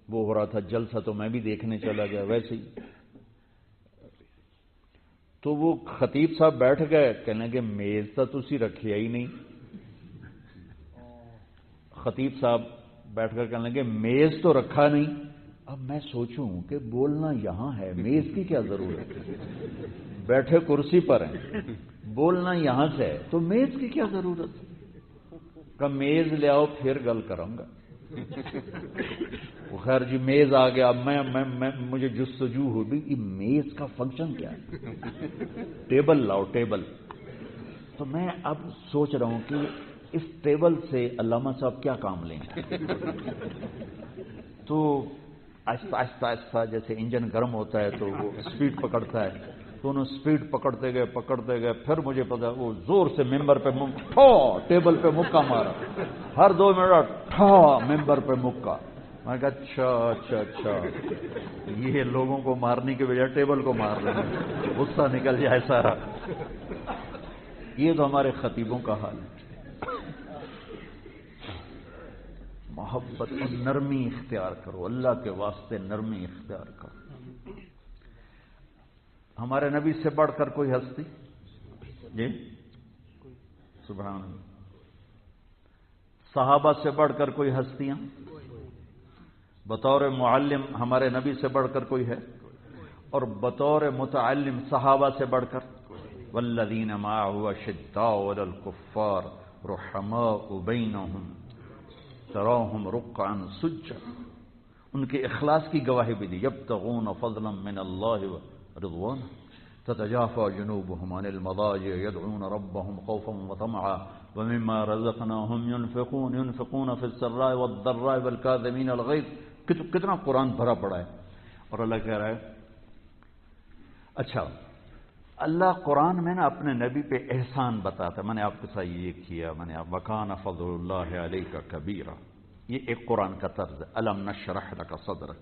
وہ ہو رہا تھا جلسہ، تو میں بھی دیکھنے چلا گیا ویسے ہی۔ تو وہ خطیب صاحب بیٹھ گئے، کہنے کہ میز تو تسی رکھیا ہی نہیں۔ خطیب صاحب بیٹھ کر کہنے لگے میز تو رکھا نہیں۔ اب میں سوچوں کہ بولنا یہاں ہے، میز کی کیا ضرورت ہے؟ بیٹھے کرسی پر ہیں، بولنا یہاں سے ہے تو میز کی کیا ضرورت ہے؟ کہ میز لے آؤ پھر گل کروں گا۔ خیر جی میز آ گیا، میں مجھے جستجو ہو بھی یہ میز کا فنکشن کیا ہے؟ ٹیبل لاؤ ٹیبل۔ تو میں اب سوچ رہا ہوں کہ اس ٹیبل سے علامہ صاحب کیا کام لیں گے؟ تو آہستہ آہستہ آہستہ جیسے انجن گرم ہوتا ہے تو وہ اسپیڈ پکڑتا ہے، تو انہوں اسپیڈ پکڑتے گئے، پھر مجھے پتا وہ زور سے ممبر پہ ٹیبل پہ مکہ مارا، ہر 2 منٹ ممبر پہ مکہ۔ میں کہا اچھا یہ لوگوں کو مارنے کے بجائے ٹیبل کو مار رہے ہیں، غصہ نکل جائے سارا۔ یہ تو ہمارے خطیبوں کا حال ہے۔ محبت اور نرمی اختیار کرو، اللہ کے واسطے نرمی اختیار کرو۔ ہمارے نبی سے بڑھ کر کوئی ہستی؟ جی سبحان اللہ۔ صحابہ سے بڑھ کر کوئی ہستیاں؟ بطور معلم ہمارے نبی سے بڑھ کر کوئی ہے؟ اور بطور متعلم صحابہ سے بڑھ کر؟ والذین معه اشداء علی الکفار رحماء بینہم تراہم رکعا سجدا، ان کے اخلاص کی گواہی بھی دی۔ یبتغون فضلا من اللہ ورضوانا تتجافى جنوبهم عن المضاجع يدعون ربهم خوفا وطمعا ومما رزقناهم ينفقون في السراء والضراء والكاظمين الغيظ۔ کتنا قرآن بھرا پڑا ہے، اور اللہ کہہ رہا ہے اچھا اللہ قرآن میں نا اپنے نبی پہ احسان بتاتا ہے، میں نے آپ کے ساتھ یہ کیا، میں نے آپ وکان فضل اللہ علیہ کبیرا، یہ ایک قرآن کا طرز ہے۔ الم نشرح لک صدرک،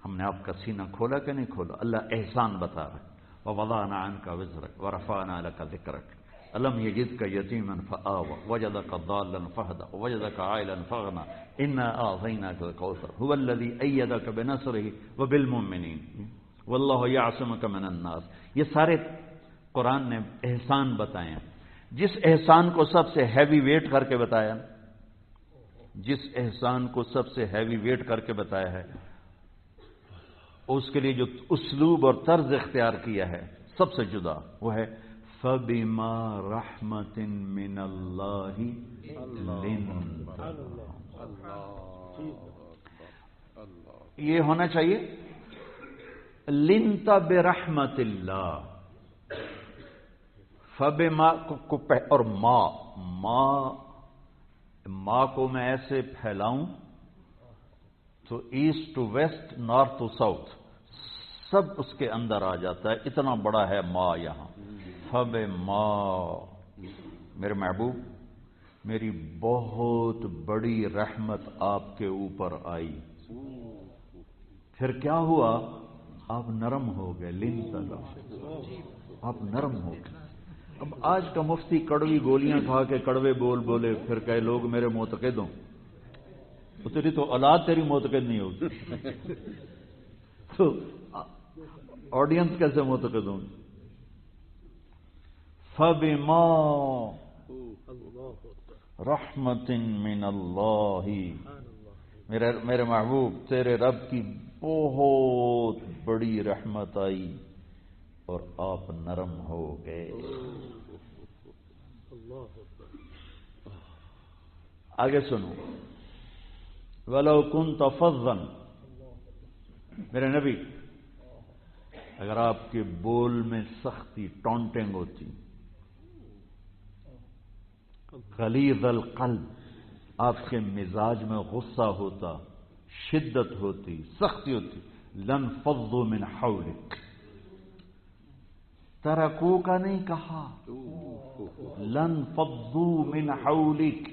ہم نے آپ کا سینہ کھولا کہ نہیں کھولا، اللہ احسان بتا رہا ہے۔ ووضعنا عنک وزرک ورفعنا لک ذکرک الم یجدک یتیما فآوى وجدک ضالا فہدى وجدک عائلا فاغنى انا اعطیناک الکوثر هو الذی ایدک بنصرہ وبالمؤمنین واللہ یعصمک من الناس۔ یہ سارے قرآن نے احسان بتائے ہیں۔ جس احسان کو سب سے ہیوی ویٹ کر کے بتایا، جس احسان کو سب سے ہیوی ویٹ کر کے بتایا ہے، اس کے لیے جو اسلوب اور طرز اختیار کیا ہے سب سے جدا، وہ ہے فَبِمَا رَحْمَةٍ مِّنَ اللَّهِ لِنْتَ۔ یہ ہونا چاہیے لِنْتَ بِرَحْمَةِ اللَّهِ، فَبِمَا اور ماں کو میں ایسے پھیلاؤں تو east to west, north to south, سب اس کے اندر آ جاتا ہے، اتنا بڑا ہے ماں یہاں۔ فب ماں، میرے محبوب میری بہت بڑی رحمت آپ کے اوپر آئی، پھر کیا ہوا؟ آپ نرم ہو گئے، آپ نرم ہو گئے۔ اب آج کا مفتی کڑوی گولیاں کھا کے کڑوے بول بولے، پھر کہے لوگ میرے معتقد ہوں، تو تیری تو اولاد تیری معتقد نہیں ہوگی، تو آڈینس کیسے معتقد ہوں؟ فَبِمَا رَحْمَةٍ مِّنَ اللَّهِ، میرے محبوب تیرے رب کی بہت بڑی رحمت آئی اور آپ نرم ہو گئے۔ آگے سنو، وَلَوْ كُنْتَ فَظًّا، میرے نبی اگر آپ کے بول میں سختی، ٹونٹنگ ہوتی، غلیظ القلب، آپ کے مزاج میں غصہ ہوتا، شدت ہوتی، سختی ہوتی، لَنْفَضُّوا مِنْ حَوْلِكَ، ترکو کا نہیں کہا، لَنْفَضُّوا مِنْ حَوْلِكَ،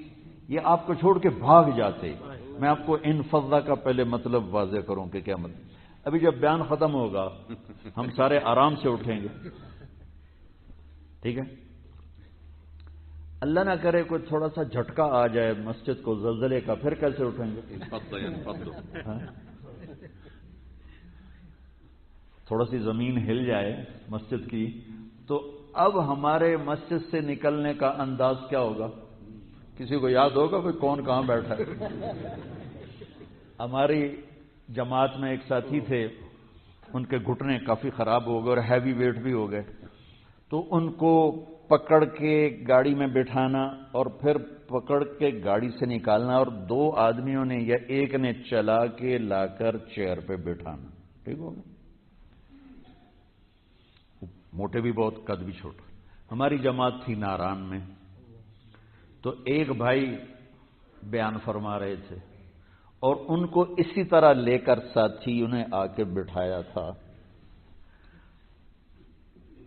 یہ آپ کو چھوڑ کے بھاگ جاتے۔ میں آپ کو انفضا کا پہلے مطلب واضح کروں کہ کیا مطلب۔ ابھی جب بیان ختم ہوگا ہم سارے آرام سے اٹھیں گے، ٹھیک ہے؟ اللہ نہ کرے کوئی تھوڑا سا جھٹکا آ جائے مسجد کو زلزلے کا، پھر کیسے اٹھیں گے؟ تھوڑا سی زمین ہل جائے مسجد کی تو اب ہمارے مسجد سے نکلنے کا انداز کیا ہوگا؟ کسی کو یاد ہوگا کوئی کون کہاں بیٹھا ہے؟ ہماری جماعت میں ایک ساتھی تھے، ان کے گھٹنے کافی خراب ہو گئے اور ہیوی ویٹ بھی ہو گئے، تو ان کو پکڑ کے گاڑی میں بٹھانا اور پھر پکڑ کے گاڑی سے نکالنا، اور دو آدمیوں نے یا ایک نے چلا کے لا کر چیئر پہ بٹھانا، ٹھیک ہوگا؟ موٹے بھی بہت، قد بھی چھوٹا۔ ہماری جماعت تھی ناران میں، تو ایک بھائی بیان فرما رہے تھے اور ان کو اسی طرح لے کر ساتھی انہیں آ کے بٹھایا تھا۔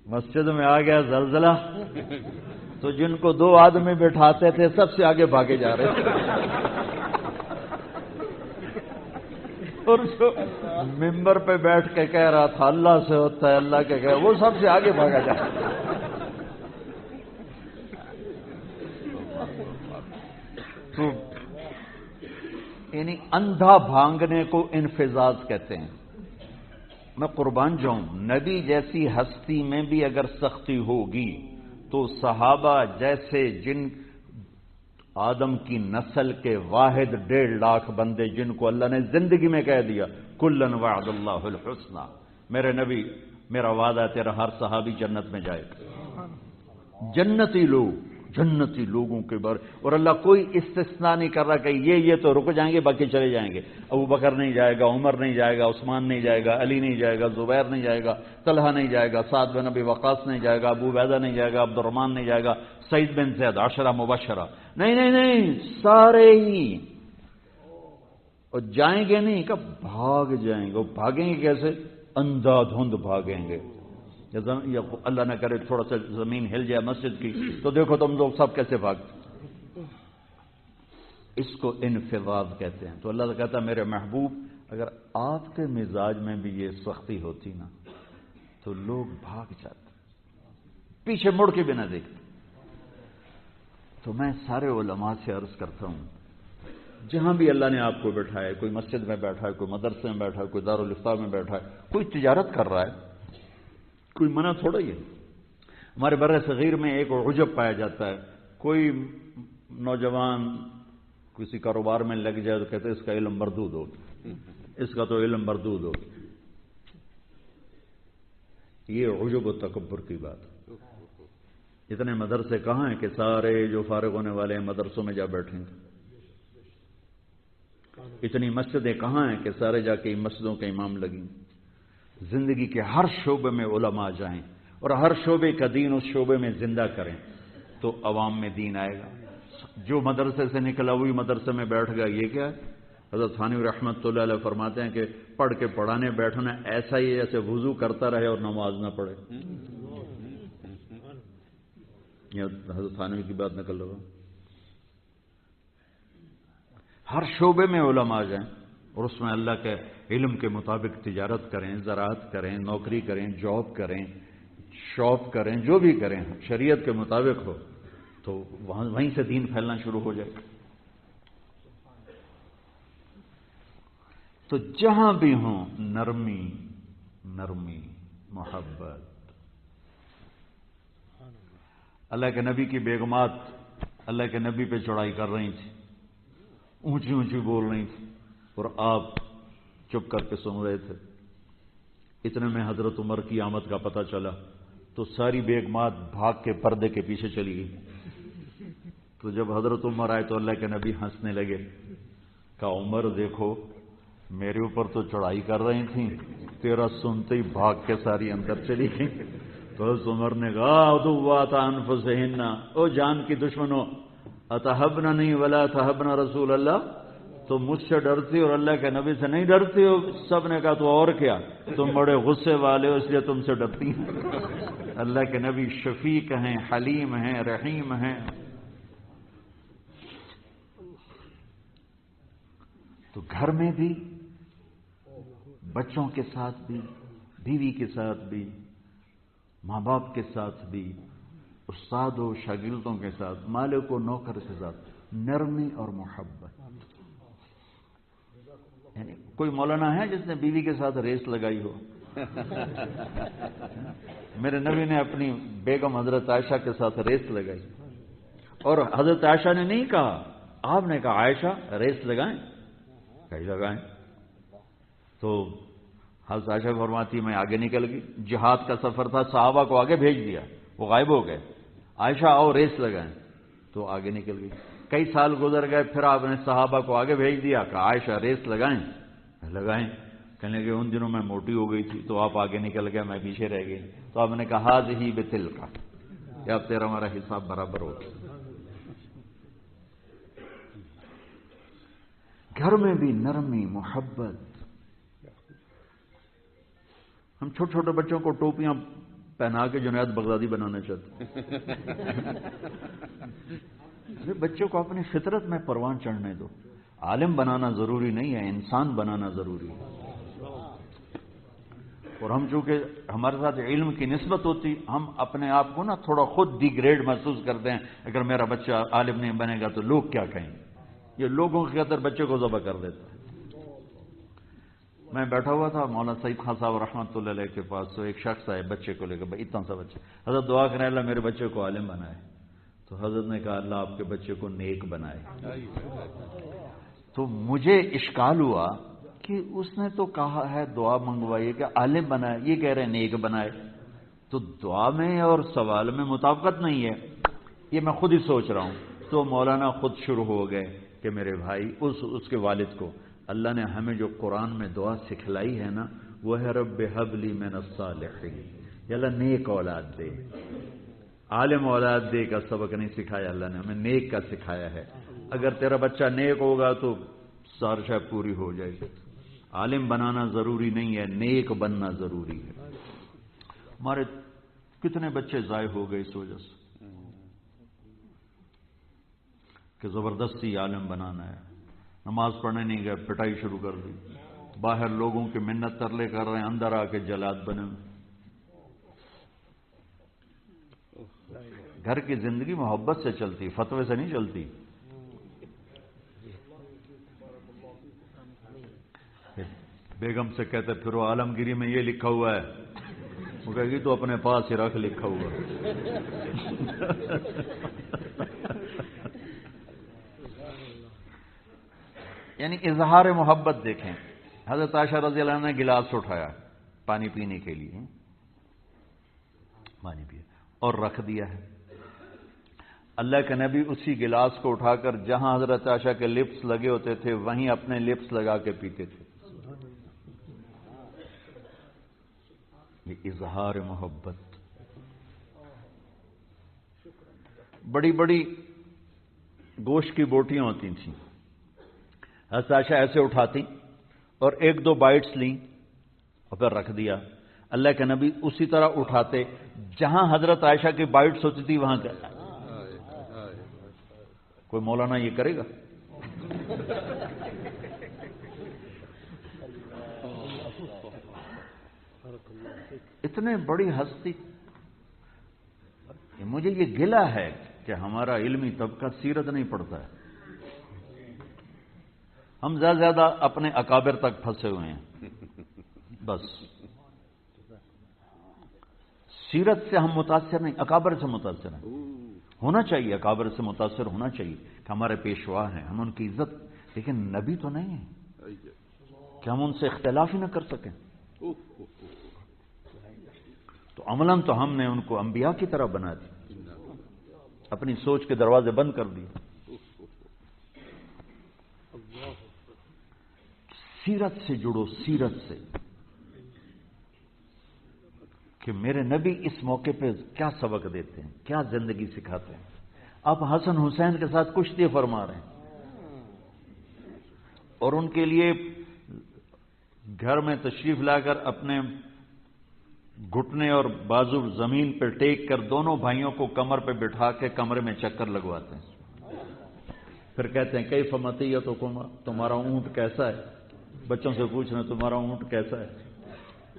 مسجد میں آ گیا زلزلہ، تو جن کو دو آدمی بٹھاتے تھے سب سے آگے بھاگے جا رہے تھے، اور جو ممبر پہ بیٹھ کے کہہ رہا تھا اللہ سے ہوتا ہے، اللہ کے کہہ، وہ سب سے آگے بھاگا جا رہا ہے۔ تو یعنی اندھا بھانگنے کو انفزاز کہتے ہیں۔ میں قربان جاؤں، نبی جیسی ہستی میں بھی اگر سختی ہوگی تو صحابہ جیسے جن آدم کی نسل کے واحد 1.5 لاکھ بندے جن کو اللہ نے زندگی میں کہہ دیا کلن وعد اللہ الحسنى، میرے نبی میرا وعدہ ہے تیرا ہر صحابی جنت میں جائے گا، جنتی لوگ، جنتی لوگوں کے بارے، اور اللہ کوئی استثناء نہیں کر رہا کہ یہ تو رک جائیں گے باقی چلے جائیں گے، ابو بکر نہیں جائے گا، عمر نہیں جائے گا، عثمان نہیں جائے گا، علی نہیں جائے گا، زبیر نہیں جائے گا، طلحہ نہیں جائے گا، سعد بن ابی وقاص نہیں جائے گا، ابو عبیدہ نہیں جائے گا، عبد الرحمن نہیں جائے گا، سعید بن زید، 10 مبشرہ، نہیں سارے ہی، اور جائیں گے نہیں کہ بھاگ جائیں گے۔ وہ بھاگیں گے کیسے؟ اندھا دھند بھاگیں گے، یا اللہ نہ کرے تھوڑا سا زمین ہل جائے مسجد کی تو دیکھو تم لوگ سب کیسے بھاگتے. اس کو انفضاض کہتے ہیں. تو اللہ کہتا ہے میرے محبوب اگر آپ کے مزاج میں بھی یہ سختی ہوتی نا تو لوگ بھاگ جاتے, پیچھے مڑ کے بھی نہ دیکھتے. تو میں سارے علماء سے عرض کرتا ہوں جہاں بھی اللہ نے آپ کو بٹھایا ہے, کوئی مسجد میں بیٹھا ہے, کوئی مدرسے میں بیٹھا ہے, کوئی دارالفتاح میں بیٹھا ہے, کوئی تجارت کر رہا ہے, کوئی منع تھوڑا ہی ہے. ہمارے بر صغیر میں ایک عجب پایا جاتا ہے, کوئی نوجوان کسی کاروبار میں لگ جائے تو کہتے ہیں اس کا علم مردود ہو, اس کا تو علم مردود ہو. یہ عجب و تکبر کی بات. اتنے مدرسے کہاں ہیں کہ سارے جو فارغ ہونے والے ہیں مدرسوں میں جا بیٹھیں گے. اتنی مسجدیں کہاں ہیں کہ سارے جا کے مسجدوں کے امام لگیں. زندگی کے ہر شعبے میں علماء جائیں اور ہر شعبے کا دین اس شعبے میں زندہ کریں تو عوام میں دین آئے گا. جو مدرسے سے نکلا ہوئی مدرسے میں بیٹھ گیا, یہ کیا ہے؟ حضرت تھانوی رحمۃ اللہ علیہ فرماتے ہیں کہ پڑھ کے پڑھانے بیٹھنا ایسا ہی جیسے وضو کرتا رہے اور نماز نہ پڑھے. یہ حضرت تھانوی کی بات نکل رہا. ہر شعبے میں علماء جائیں اور اس میں اللہ کے علم کے مطابق تجارت کریں, زراعت کریں, نوکری کریں, جاب کریں, شاپ کریں, جو بھی کریں شریعت کے مطابق ہو تو وہیں سے دین پھیلنا شروع ہو جائے. تو جہاں بھی ہوں نرمی نرمی محبت. اللہ کے نبی کی بیگمات اللہ کے نبی پہ چڑھائی کر رہی تھی, اونچی اونچی بول رہی تھی اور آپ چپ کر کے سن رہے تھے. اتنے میں حضرت عمر کی آمد کا پتہ چلا تو ساری بیگمات بھاگ کے پردے کے پیچھے چلی گئی. تو جب حضرت عمر آئے تو اللہ کے نبی ہنسنے لگے. کہا عمر دیکھو میرے اوپر تو چڑھائی کر رہی تھیں, تیرا سنتے ہی بھاگ کے ساری اندر چلی گئی. تو حضرت عمر نے کہا عدوات انفسہن, او جان کی دشمنوں, اتحبنا نہیں ولا تحبنا رسول اللہ, تو مجھ سے ڈرتی اور اللہ کے نبی سے نہیں ڈرتی ہو. سب نے کہا تو اور کیا, تم بڑے غصے والے ہو اس لیے تم سے ڈرتی ہیں. اللہ کے نبی شفیق ہیں, حلیم ہیں, رحیم ہیں. تو گھر میں بھی, بچوں کے ساتھ بھی, بیوی کے ساتھ بھی, ماں باپ کے ساتھ بھی, استاد و شاگردوں کے ساتھ, مالک و نوکر کے ساتھ نرمی اور محبت. یعنی کوئی مولانا ہے جس نے بیوی کے ساتھ ریس لگائی ہو؟ میرے نبی نے اپنی بیگم حضرت عائشہ کے ساتھ ریس لگائی, اور حضرت عائشہ نے نہیں کہا, آپ نے کہا عائشہ ریس لگائیں, کہیں لگائیں. تو حضرت عائشہ فرماتی میں آگے نکل گئی. جہاد کا سفر تھا, صحابہ کو آگے بھیج دیا, وہ غائب ہو گئے. عائشہ آؤ ریس لگائیں, تو آگے نکل گئی. کئی سال گزر گئے, پھر آپ نے صحابہ کو آگے بھیج دیا, کہ عائشہ ریس لگائیں, لگائیں. کہنے لگے ان دنوں میں موٹی ہو گئی تھی تو آپ آگے نکل گئے, میں پیچھے رہ گئی. تو آپ نے کہا ذہی بتل کا, یا اب تیرا ہمارا حساب برابر ہو گیا. گھر میں بھی نرمی محبت. ہم چھوٹے چھوٹے بچوں کو ٹوپیاں پہنا کے جنید بغدادی بنانا چاہتے ہیں. بچوں کو اپنی فطرت میں پروان چڑھنے دو. عالم بنانا ضروری نہیں ہے, انسان بنانا ضروری ہے. اور ہم چونکہ ہمارے ساتھ علم کی نسبت ہوتی, ہم اپنے آپ کو نا تھوڑا خود ڈی گریڈ محسوس کرتے ہیں. اگر میرا بچہ عالم نہیں بنے گا تو لوگ کیا کہیں گے. یہ لوگوں کی خاطر بچے کو ذبح کر دیتا ہے. میں بیٹھا ہوا تھا مولانا سعید خان صاحب رحمۃ اللہ علیہ کے پاس, تو ایک شخص آئے بچے کو لے کر, اتنا سا بچہ, حضرت دعا کریں اللہ میرے بچے کو عالم بنائے. تو حضرت نے کہا اللہ آپ کے بچے کو نیک بنائے. تو مجھے اشکال ہوا کہ اس نے تو کہا ہے دعا منگوائیے کہ عالم بنائے, یہ کہہ رہے نیک بنائے. تو دعا میں اور سوال میں مطابقت نہیں ہے. یہ میں خود ہی سوچ رہا ہوں. تو مولانا خود شروع ہو گئے کہ میرے بھائی اس کے والد کو اللہ نے ہمیں جو قرآن میں دعا سکھلائی ہے نا, وہ ہے رب ہب لی من الصالحین, یا اللہ نیک اولاد دے. عالم اولاد دے کا سبق نہیں سکھایا اللہ نے, ہمیں نیک کا سکھایا ہے. اگر تیرا بچہ نیک ہوگا تو سارشہ پوری ہو جائے گی. عالم بنانا ضروری نہیں ہے, نیک بننا ضروری ہے. ہمارے کتنے بچے ضائع ہو گئے اس وجہ سے کہ زبردستی عالم بنانا ہے. نماز پڑھنے نہیں گئے، پٹائی شروع کر دی. باہر لوگوں کی منت ترلے کر رہے ہیں، اندر آ کے جلاد بنے. گھر کی زندگی محبت سے چلتی، فتوے سے نہیں چلتی. بیگم سے کہتے پھر وہ عالمگیری میں یہ لکھا ہوا ہے، وہ کہے گی تو اپنے پاس ہی رکھ، لکھا ہوا. یعنی اظہار محبت دیکھیں. حضرت عائشہ رضی اللہ عنہ نے گلاس اٹھایا پانی پینے کے لیے، پانی پیا اور رکھ دیا ہے. اللہ کے نبی اسی گلاس کو اٹھا کر جہاں حضرت عائشہ کے لپس لگے ہوتے تھے وہیں اپنے لپس لگا کے پیتے تھے. یہ اظہار محبت. بڑی بڑی گوشت کی بوٹیاں ہوتی تھیں، حضرت عائشہ ایسے اٹھاتی اور ایک دو بائٹس لیں اور پھر رکھ دیا. اللہ کے نبی اسی طرح اٹھاتے، جہاں حضرت عائشہ کی بائٹس ہوتی تھی وہاں کرتا. کوئی مولانا یہ کرے گا؟ اتنے بڑی ہستی. مجھے یہ گلہ ہے کہ ہمارا علمی طبقہ سیرت نہیں پڑھتا ہے. ہم زیادہ زیادہ اپنے اکابر تک پھنسے ہوئے ہیں بس. سیرت سے ہم متاثر نہیں، اکابر سے متاثر ہیں. ہونا چاہیے، اکابر سے متاثر ہونا چاہیے کہ ہمارے پیشوا ہیں، ہم ان کی عزت، لیکن نبی تو نہیں ہے کہ ہم ان سے اختلاف ہی نہ کر سکیں. تو عملاً تو ہم نے ان کو انبیاء کی طرح بنا دی، اپنی سوچ کے دروازے بند کر دیے. سیرت سے جڑو، سیرت سے، کہ میرے نبی اس موقع پہ کیا سبق دیتے ہیں، کیا زندگی سکھاتے ہیں. آپ حسن حسین کے ساتھ کشتی فرما رہے ہیں اور ان کے لیے گھر میں تشریف لا کر اپنے گھٹنے اور بازو زمین پہ ٹیک کر دونوں بھائیوں کو کمر پہ بٹھا کے کمرے میں چکر لگواتے ہیں. پھر کہتے ہیں کیف مطیتکما، تمہارا اونٹ کیسا ہے. بچوں سے پوچھ رہے ہیں تمہارا اونٹ کیسا ہے.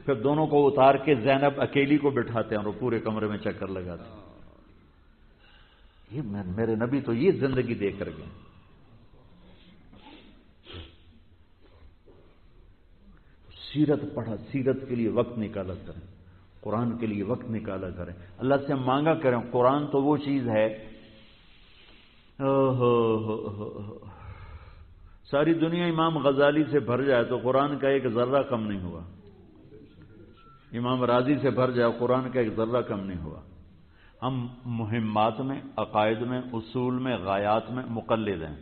پھر دونوں کو اتار کے زینب اکیلی کو بٹھاتے ہیں اور وہ پورے کمرے میں چکر لگاتے ہیں. یہ میرے نبی تو یہ زندگی دے کر گئے. سیرت پڑھا، سیرت کے لیے وقت نکالا کریں، قرآن کے لیے وقت نکالا کریں. اللہ سے مانگا کریں. قرآن تو وہ چیز ہے، ساری دنیا امام غزالی سے بھر جائے تو قرآن کا ایک ذرہ کم نہیں ہوا. امام راضی سے بھر جائے قرآن کا ایک ذرہ کم نہیں ہوا. ہم مہمات میں، عقائد میں، اصول میں، غایات میں مقلد ہیں،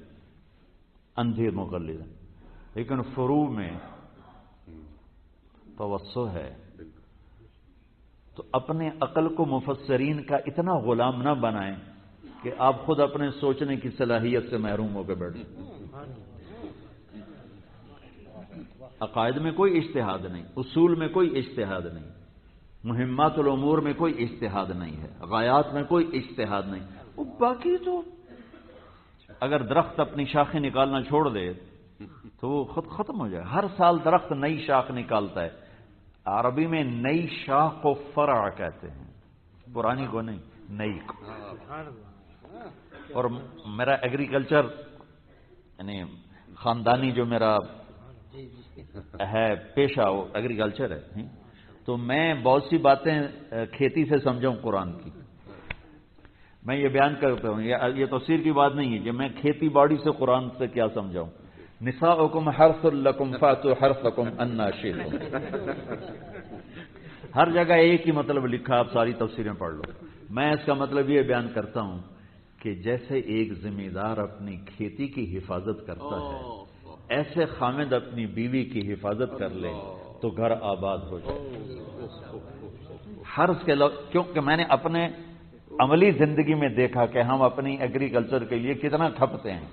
اندھے مقلد ہیں، لیکن فروع میں توسع ہے. تو اپنے عقل کو مفسرین کا اتنا غلام نہ بنائیں کہ آپ خود اپنے سوچنے کی صلاحیت سے محروم ہو کے بیٹھیں. عقائد میں کوئی اجتہاد نہیں، اصول میں کوئی اجتہاد نہیں، مہمات الامور میں کوئی اجتہاد نہیں ہے، غایات میں کوئی اجتہاد نہیں. وہ باقی تو اگر درخت اپنی شاخیں نکالنا چھوڑ دے تو وہ خود ختم ہو جائے. ہر سال درخت نئی شاخ نکالتا ہے. عربی میں نئی شاخ کو فرع کہتے ہیں، پرانی کو نہیں، نئی کو. اور میرا ایگریکلچر یعنی خاندانی جو میرا ہے پیشہ وہ ایگریکلچر ہے، تو میں بہت سی باتیں کھیتی سے سمجھاؤں قرآن کی. میں یہ بیان کرتا ہوں، یہ تفسیر کی بات نہیں ہے کہ میں کھیتی باڑی سے قرآن سے کیا سمجھاؤں. نساؤکم حرث لکم فاتوا حرثکم انا شئتم. ہر جگہ ایک ہی مطلب لکھا، آپ ساری تفسیریں پڑھ لو. میں اس کا مطلب یہ بیان کرتا ہوں کہ جیسے ایک ذمہ دار اپنی کھیتی کی حفاظت کرتا ہے، ایسے خامد اپنی بیوی کی حفاظت کر لے تو گھر آباد ہو جائے. حرث کے کیونکہ میں نے اپنے عملی زندگی میں دیکھا کہ ہم اپنی ایگریکلچر کے لیے کتنا کھپتے ہیں.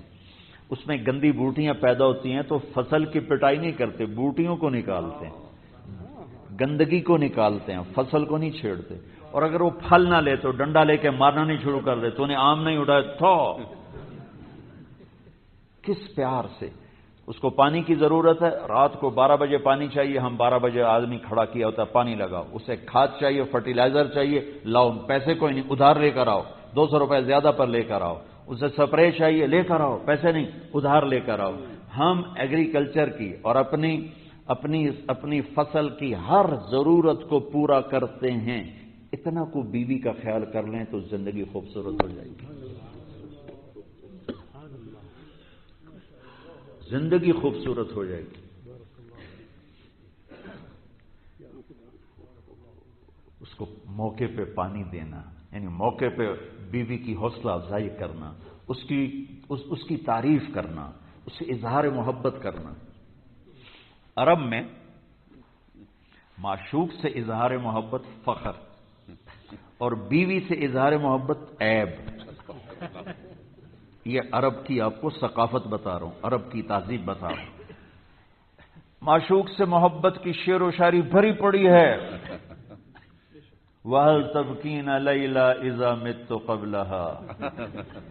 اس میں گندی بوٹیاں پیدا ہوتی ہیں تو فصل کی پٹائی نہیں کرتے، بوٹیوں کو نکالتے ہیں، گندگی کو نکالتے ہیں، فصل کو نہیں چھیڑتے. اور اگر وہ پھل نہ لے تو ڈنڈا لے کے مارنا نہیں شروع کر دے، تو نے آم نہیں اٹھایا تو کس پیار سے. اس کو پانی کی ضرورت ہے، رات کو 12 بجے پانی چاہیے، ہم 12 بجے آدمی کھڑا کیا ہوتا ہے پانی لگاؤ. اسے کھاد چاہیے، فرٹیلائزر چاہیے، لاؤ، پیسے کوئی نہیں، ادھار لے کر آؤ، 200 روپے زیادہ پر لے کر آؤ. اسے سپرے چاہیے، لے کر آؤ، پیسے نہیں، ادھار لے کر آؤ. ہم ایگریکلچر کی اور اپنی فصل کی ہر ضرورت کو پورا کرتے ہیں. اتنا کو بیوی کا خیال کر لیں تو زندگی خوبصورت ہو جائے گی، زندگی خوبصورت ہو جائے گی. اس کو موقع پہ پانی دینا، یعنی موقع پہ بیوی کی حوصلہ افزائی کرنا، اس کی تعریف کرنا، اس سے اظہار محبت کرنا. عرب میں معشوق سے اظہار محبت فخر، اور بیوی سے اظہار محبت عیب. یہ عرب کی آپ کو ثقافت بتا رہا ہوں، عرب کی تہذیب بتا رہا ہوں. معشوق سے محبت کی شعر و شاعری بھری پڑی ہے. وَهَلْ تَبْكِينَ لَيْلَا إِذَا مِتُّ قَبْلَهَا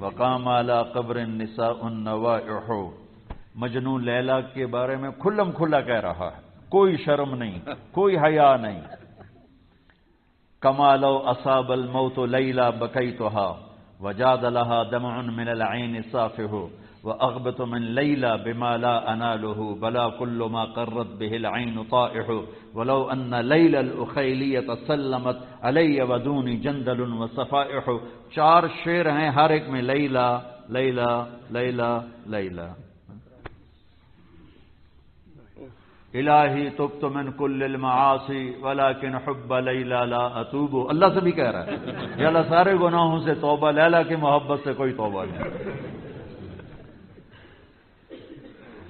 وَقَامَ عَلَى قَبْرِ النِّسَاءُ النَّوَائِحُ. مجنو لیلا کے بارے میں کھلم کھلا کہہ رہا ہے، کوئی شرم نہیں، کوئی حیا نہیں. كَمَا لَوْ أَصَابَ الْمَوْتُ لَيْلَا بَكَيْتُهَا وجاد لها دمع من العين صافه وأغبط من ليلى بما لا أناله بلا كل ما قرت به العين طائح ولو أن ليلى الأخيلية سلمت علي ودوني جندل وصفائح. 4 شعر ہیں، ہر ایک میں لیلا لیلا لیلا لیلا. الہی تبت من کل المعاصی ولکن حب لیلا لا اتوب. اللہ سے بھی کہہ رہا ہے یا اللہ سارے گناہوں سے توبہ، لیلا کی محبت سے کوئی توبہ نہیں.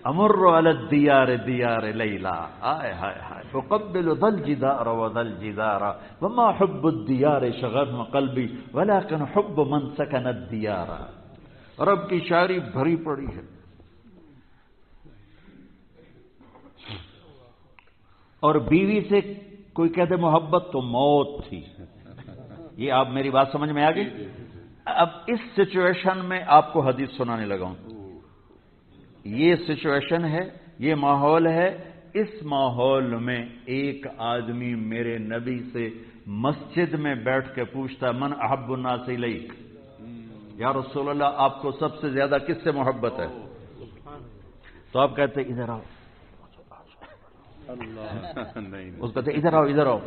امر علی الدیار دیار لیلا آئے ہائے ہائے اقبل ذا الجدار وذا الجدار وما حب الدیار شغف قلبی ولکن حب من سکن الدیار. عرب کی شاعری بھری پڑی ہے. اور بیوی سے کوئی کہتے محبت تو موت تھی. یہ آپ میری بات سمجھ میں آ گئی؟ اب اس سچویشن میں آپ کو حدیث سنانے لگا ہوں. یہ سچویشن ہے، یہ ماحول ہے. اس ماحول میں ایک آدمی میرے نبی سے مسجد میں بیٹھ کے پوچھتا من احب الناس الیک، یا رسول اللہ آپ کو سب سے زیادہ کس سے محبت ہے؟ تو آپ کہتے ادھر آؤ. اس کہتے ادھر آؤ ادھر آؤ.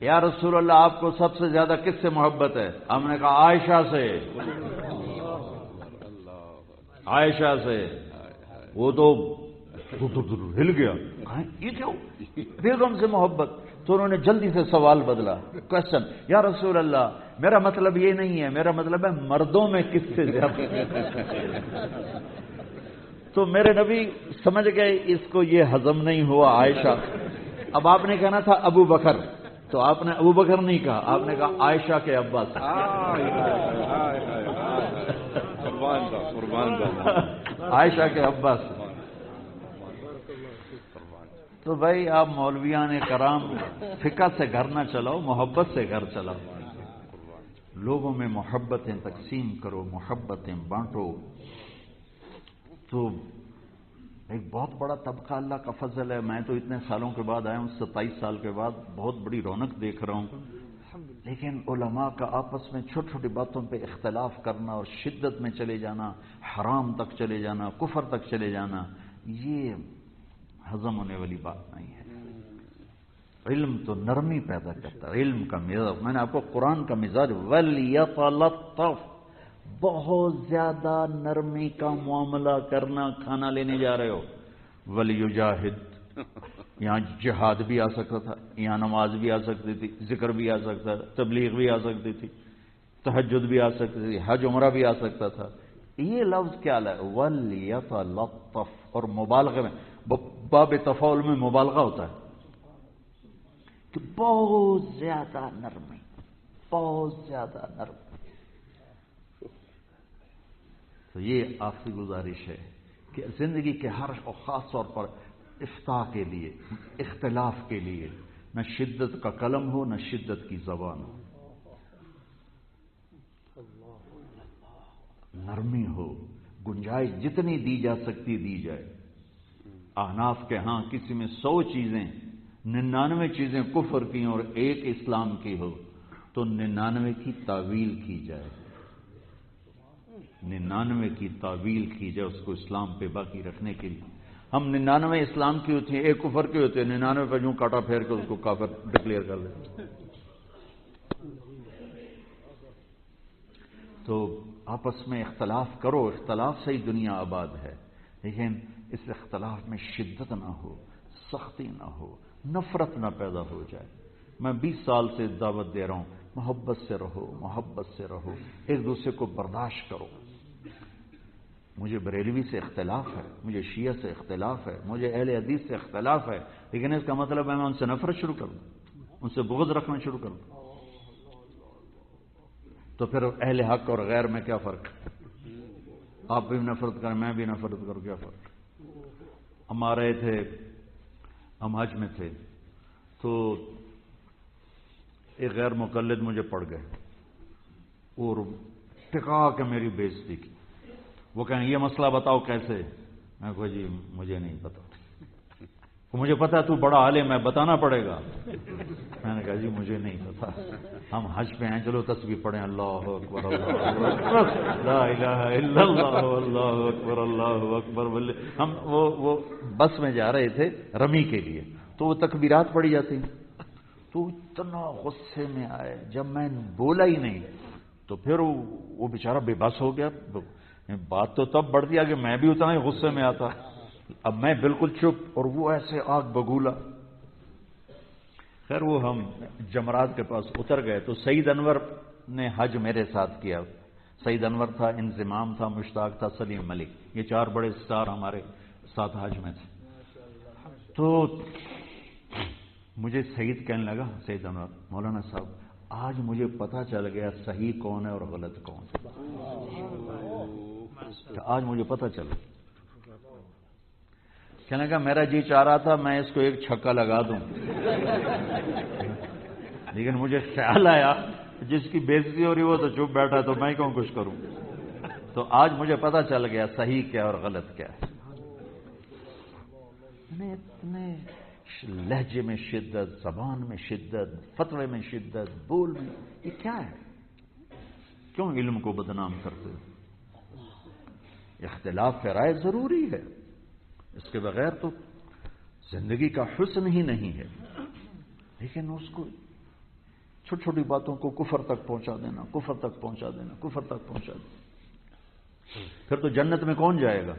یا رسول اللہ آپ کو سب سے زیادہ کس سے محبت ہے؟ ہم نے کہا عائشہ سے. عائشہ سے. وہ تو ہل گیا، یہ کیوں؟ بیگم سے محبت. تو انہوں نے جلدی سے سوال بدلا، کوشچن. یا رسول اللہ میرا مطلب یہ نہیں ہے، میرا مطلب ہے مردوں میں کس سے زیادہ. تو میرے نبی سمجھ گئے اس کو یہ ہضم نہیں ہوا عائشہ. اب آپ نے کہنا تھا ابو بکر، تو آپ نے ابو بکر نہیں کہا، آپ نے کہا عائشہ کے ابا سے. عائشہ کے ابا سے. تو بھائی آپ مولویان کرام فقہ سے گھر نہ چلاؤ، محبت سے گھر چلاؤ. لوگوں میں محبتیں تقسیم کرو، محبتیں بانٹو. تو ایک بہت بڑا طبقہ اللہ کا فضل ہے. میں تو اتنے سالوں کے بعد آیا ہوں، 27 سال کے بعد بہت بڑی رونق دیکھ رہا ہوں. لیکن علماء کا آپس میں چھوٹی چھوٹی باتوں پہ اختلاف کرنا اور شدت میں چلے جانا، حرام تک چلے جانا، کفر تک چلے جانا، یہ ہضم ہونے والی بات نہیں ہے. علم تو نرمی پیدا کرتا ہے. علم کا مزاج، میں نے آپ کو قرآن کا مزاج وَلْيَطَلَطَّفْ، بہت زیادہ نرمی کا معاملہ کرنا. کھانا لینے جا رہے ہو وَلْيُجَاهِدْ، یہاں جہاد بھی آ سکتا تھا، یہاں نماز بھی آ سکتی تھی، ذکر بھی آ سکتا تھا، تبلیغ بھی آ سکتی تھی، تہجد بھی آ سکتی تھی، حج عمرہ بھی آ سکتا تھا. یہ لفظ کیا ہے؟ وَلْيَطَلَطَّفْ. اور مبالغہ میں، باب تفاعل میں مبالغہ ہوتا ہے کہ بہت زیادہ نرمی، بہت زیادہ نرمی. تو یہ آپ سے گزارش ہے کہ زندگی کے ہر اور خاص طور پر افتاح کے لیے، اختلاف کے لیے، نہ شدت کا قلم ہو نہ شدت کی زبان ہو، نرمی ہو، گنجائش جتنی دی جا سکتی دی جائے۔ احناف کے ہاں کسی میں 100 چیزیں 99 چیزیں کفر کی اور ایک اسلام کی ہو تو 99 کی تعویل کی جائے، 99 کی تعویل کی جائے اس کو اسلام پہ باقی رکھنے کے لیے۔ ہم 99 اسلام کی ہوتی ہیں، ایک کفر کی ہوتی ہے، 99 پہ یوں کاٹا پھیر کے اس کو کافر ڈکلیئر کر دیتے۔ تو آپس میں اختلاف کرو، اختلاف سے ہی دنیا آباد ہے، لیکن اس اختلاف میں شدت نہ ہو، سختی نہ ہو، نفرت نہ پیدا ہو جائے۔ میں 20 سال سے دعوت دے رہا ہوں، محبت سے رہو، محبت سے رہو، ایک دوسرے کو برداشت کرو۔ مجھے بریلوی سے اختلاف ہے، مجھے شیعہ سے اختلاف ہے، مجھے اہل حدیث سے اختلاف ہے، لیکن اس کا مطلب ہے میں ان سے نفرت شروع کر دوں، ان سے بغض رکھنا شروع کر دوں؟ تو پھر اہل حق اور غیر میں کیا فرق ہے؟ آپ بھی نفرت کریں، میں بھی نفرت کروں، کیا فرق؟ ہم آ رہے تھے، ہم حج میں تھے، تو ایک غیر مقلد مجھے پڑ گئے اور ٹکا کے میری بےعزتی کی۔ وہ کہیں یہ مسئلہ بتاؤ کیسے؟ میں کہا جی مجھے نہیں پتا، مجھے پتا تو بڑا عالم ہے، بتانا پڑے گا۔ میں نے کہا جی مجھے نہیں پتا، ہم حج پہ ہیں، چلو تسبیح پڑھیں، اللہ اکبر اللہ اکبر لا الہ الا اللہ اللہ اکبر اللہ اکبر۔ ہم وہ بس میں جا رہے تھے رمی کے لیے، تو وہ تکبیرات پڑھی جاتی، تو اتنا غصے میں آئے، جب میں بولا ہی نہیں تو پھر وہ بیچارہ بے بس ہو گیا۔ بات تو تب بڑھتی ہے کہ میں بھی اتنا ہی غصے میں آتا، اب میں بالکل چپ اور وہ ایسے آگ بگولا۔ خیر وہ ہم جمرات کے پاس اتر گئے تو سعید انور نے حج میرے ساتھ کیا۔ سعید انور تھا، انضمام تھا، مشتاق تھا، سلیم ملک، یہ 4 بڑے سٹار ہمارے ساتھ حج میں تھے۔ تو مجھے سعید کہنے لگا، سعید انور، مولانا صاحب آج مجھے پتہ چل گیا صحیح کون ہے اور غلط کون ہے، آج مجھے پتہ چلا۔ کہنے لگا میرا جی چاہ رہا تھا میں اس کو ایک چھکا لگا دوں، لیکن مجھے خیال آیا جس کی بےعزتی ہو رہی وہ تو چپ بیٹھا، تو میں کیوں کچھ کروں؟ تو آج مجھے پتہ چل گیا صحیح کیا اور غلط کیا ہے۔ اتنے لہجے میں شدت، زبان میں شدت، فتوے میں شدت، بول میں، یہ کیا ہے؟ کیوں علم کو بدنام کرتے ہو؟ اختلاف رائے ضروری ہے، اس کے بغیر تو زندگی کا حسن ہی نہیں ہے، لیکن اس کو چھوٹی چھوٹی باتوں کو کفر تک پہنچا دینا، کفر تک پہنچا دینا، کفر تک پہنچا دینا، پھر تو جنت میں کون جائے گا؟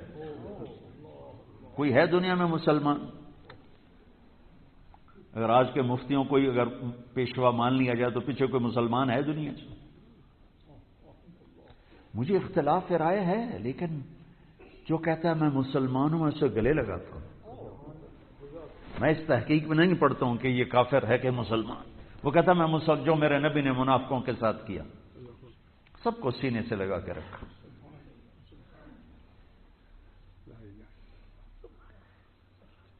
کوئی ہے دنیا میں مسلمان؟ اگر آج کے مفتیوں کو اگر پیشوا مان لیا جائے تو پیچھے کوئی مسلمان ہے دنیا سے؟ مجھے اختلاف رائے ہے، لیکن جو کہتا ہے میں مسلمان ہوں میں اسے گلے لگاتا ہوں۔ میں اس تحقیق میں نہیں پڑھتا ہوں کہ یہ کافر ہے کہ مسلمان۔ وہ کہتا ہے میں جو میرے نبی نے منافقوں کے ساتھ کیا، سب کو سینے سے لگا کے رکھا۔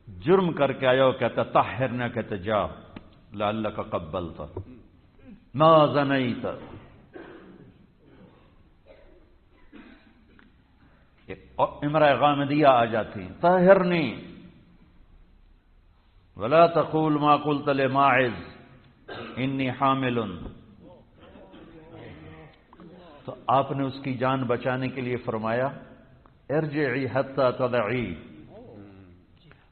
جرم کر کے آیا وہ کہتا طاہر نہ کہتے جا لعلک قبلت ما زنیت۔ امرأہ غامدیہ آ جاتی طاہرنی ولا تقول ما قلت لماعز انی حامل، تو آپ نے اس کی جان بچانے کے لیے فرمایا ارجعی حتی تضعی،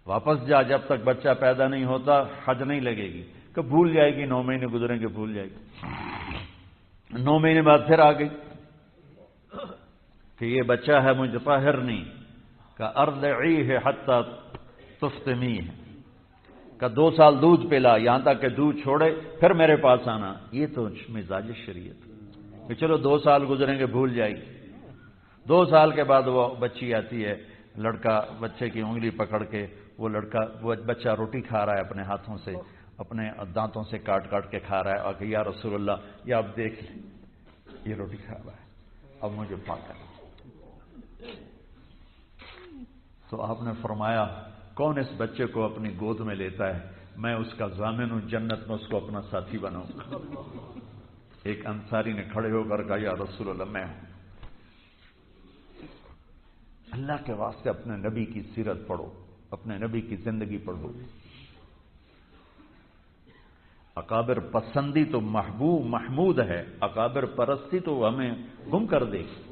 واپس جا جب تک بچہ پیدا نہیں ہوتا حج نہیں لگے گی۔ کہ بھول جائے گی، 9 مہینے گزریں گے بھول جائے گی۔ 9 مہینے بعد پھر آ گئی کہ یہ بچہ ہے مجھے طاہر نہیں، کہ ارضعیہ حتی تفطمیہ، کہ 2 سال دودھ پلا یہاں تک کہ دودھ چھوڑے پھر میرے پاس آنا۔ یہ تو مزاج شریعت کہ چلو 2 سال گزریں گے بھول جائے گی۔ 2 سال کے بعد وہ بچی آتی ہے، لڑکا بچے کی انگلی پکڑ کے وہ بچہ روٹی کھا رہا ہے اپنے ہاتھوں سے، اپنے دانتوں سے کاٹ کاٹ کے کھا رہا ہے، اور کہ یا رسول اللہ یہ آپ دیکھ لیں یہ روٹی کھا رہا ہے، اب مجھے پاک کرنا۔ تو آپ نے فرمایا کون اس بچے کو اپنی گود میں لیتا ہے؟ میں اس کا ضامن ہوں، جنت میں اس کو اپنا ساتھی بناؤں گا۔ ایک انصاری نے کھڑے ہو کر کہا یا رسول اللہ میں ہوں۔ اللہ کے واسطے اپنے نبی کی سیرت پڑھو، اپنے نبی کی زندگی پڑھو۔ اکابر پسندی تو محبوب محمود ہے، اکابر پرستی تو ہمیں گم کر دے گی۔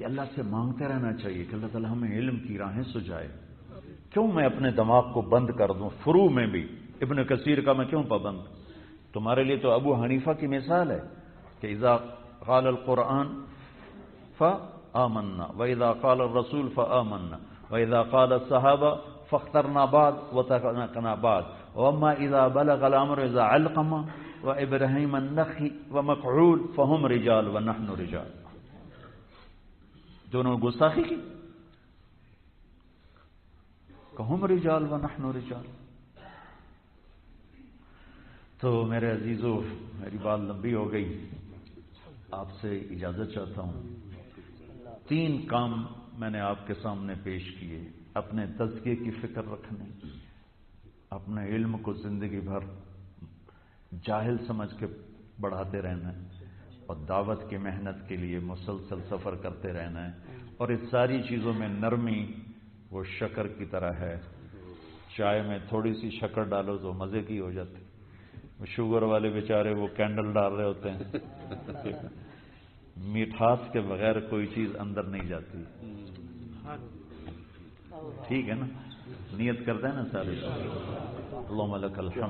اللہ سے مانگتے رہنا چاہیے کہ اللہ تعالیٰ ہمیں علم کی راہیں سجائے۔ کیوں میں اپنے دماغ کو بند کر دوں؟ فروع میں بھی ابن کثیر کا میں کیوں پابند؟ تمہارے لیے تو ابو حنیفہ کی مثال ہے کہ اذا قال القرآن فآمنا وإذا قال الرسول فآمنا وإذا قال الصحابة فاخترنا بعض وتركنا بعض وأما إذا بلغ الأمر إذا علقمة وإبراهيم النخعي ومكحول فهم رجال ونحن رجال۔ دونوں گستاخی کی کہ ہم رجال ونحن رجال۔ تو میرے عزیزو، میری بات لمبی ہو گئی، آپ سے اجازت چاہتا ہوں۔ 3 کام میں نے آپ کے سامنے پیش کیے: اپنے تزکیے کی فکر رکھنے، اپنے علم کو زندگی بھر جاہل سمجھ کے بڑھاتے رہنا ہے، اور دعوت کی محنت کے لیے مسلسل سفر کرتے رہنا ہے۔ اور اس ساری چیزوں میں نرمی وہ شکر کی طرح ہے، چائے میں تھوڑی سی شکر ڈالو تو مزے کی ہو جاتی۔ شوگر والے بیچارے وہ کینڈل ڈال رہے ہوتے ہیں، میٹھاس کے بغیر کوئی چیز اندر نہیں جاتی۔ ٹھیک ہے نا؟ نیت کرتے ہیں نا سارے۔ اللہم لک الحمد۔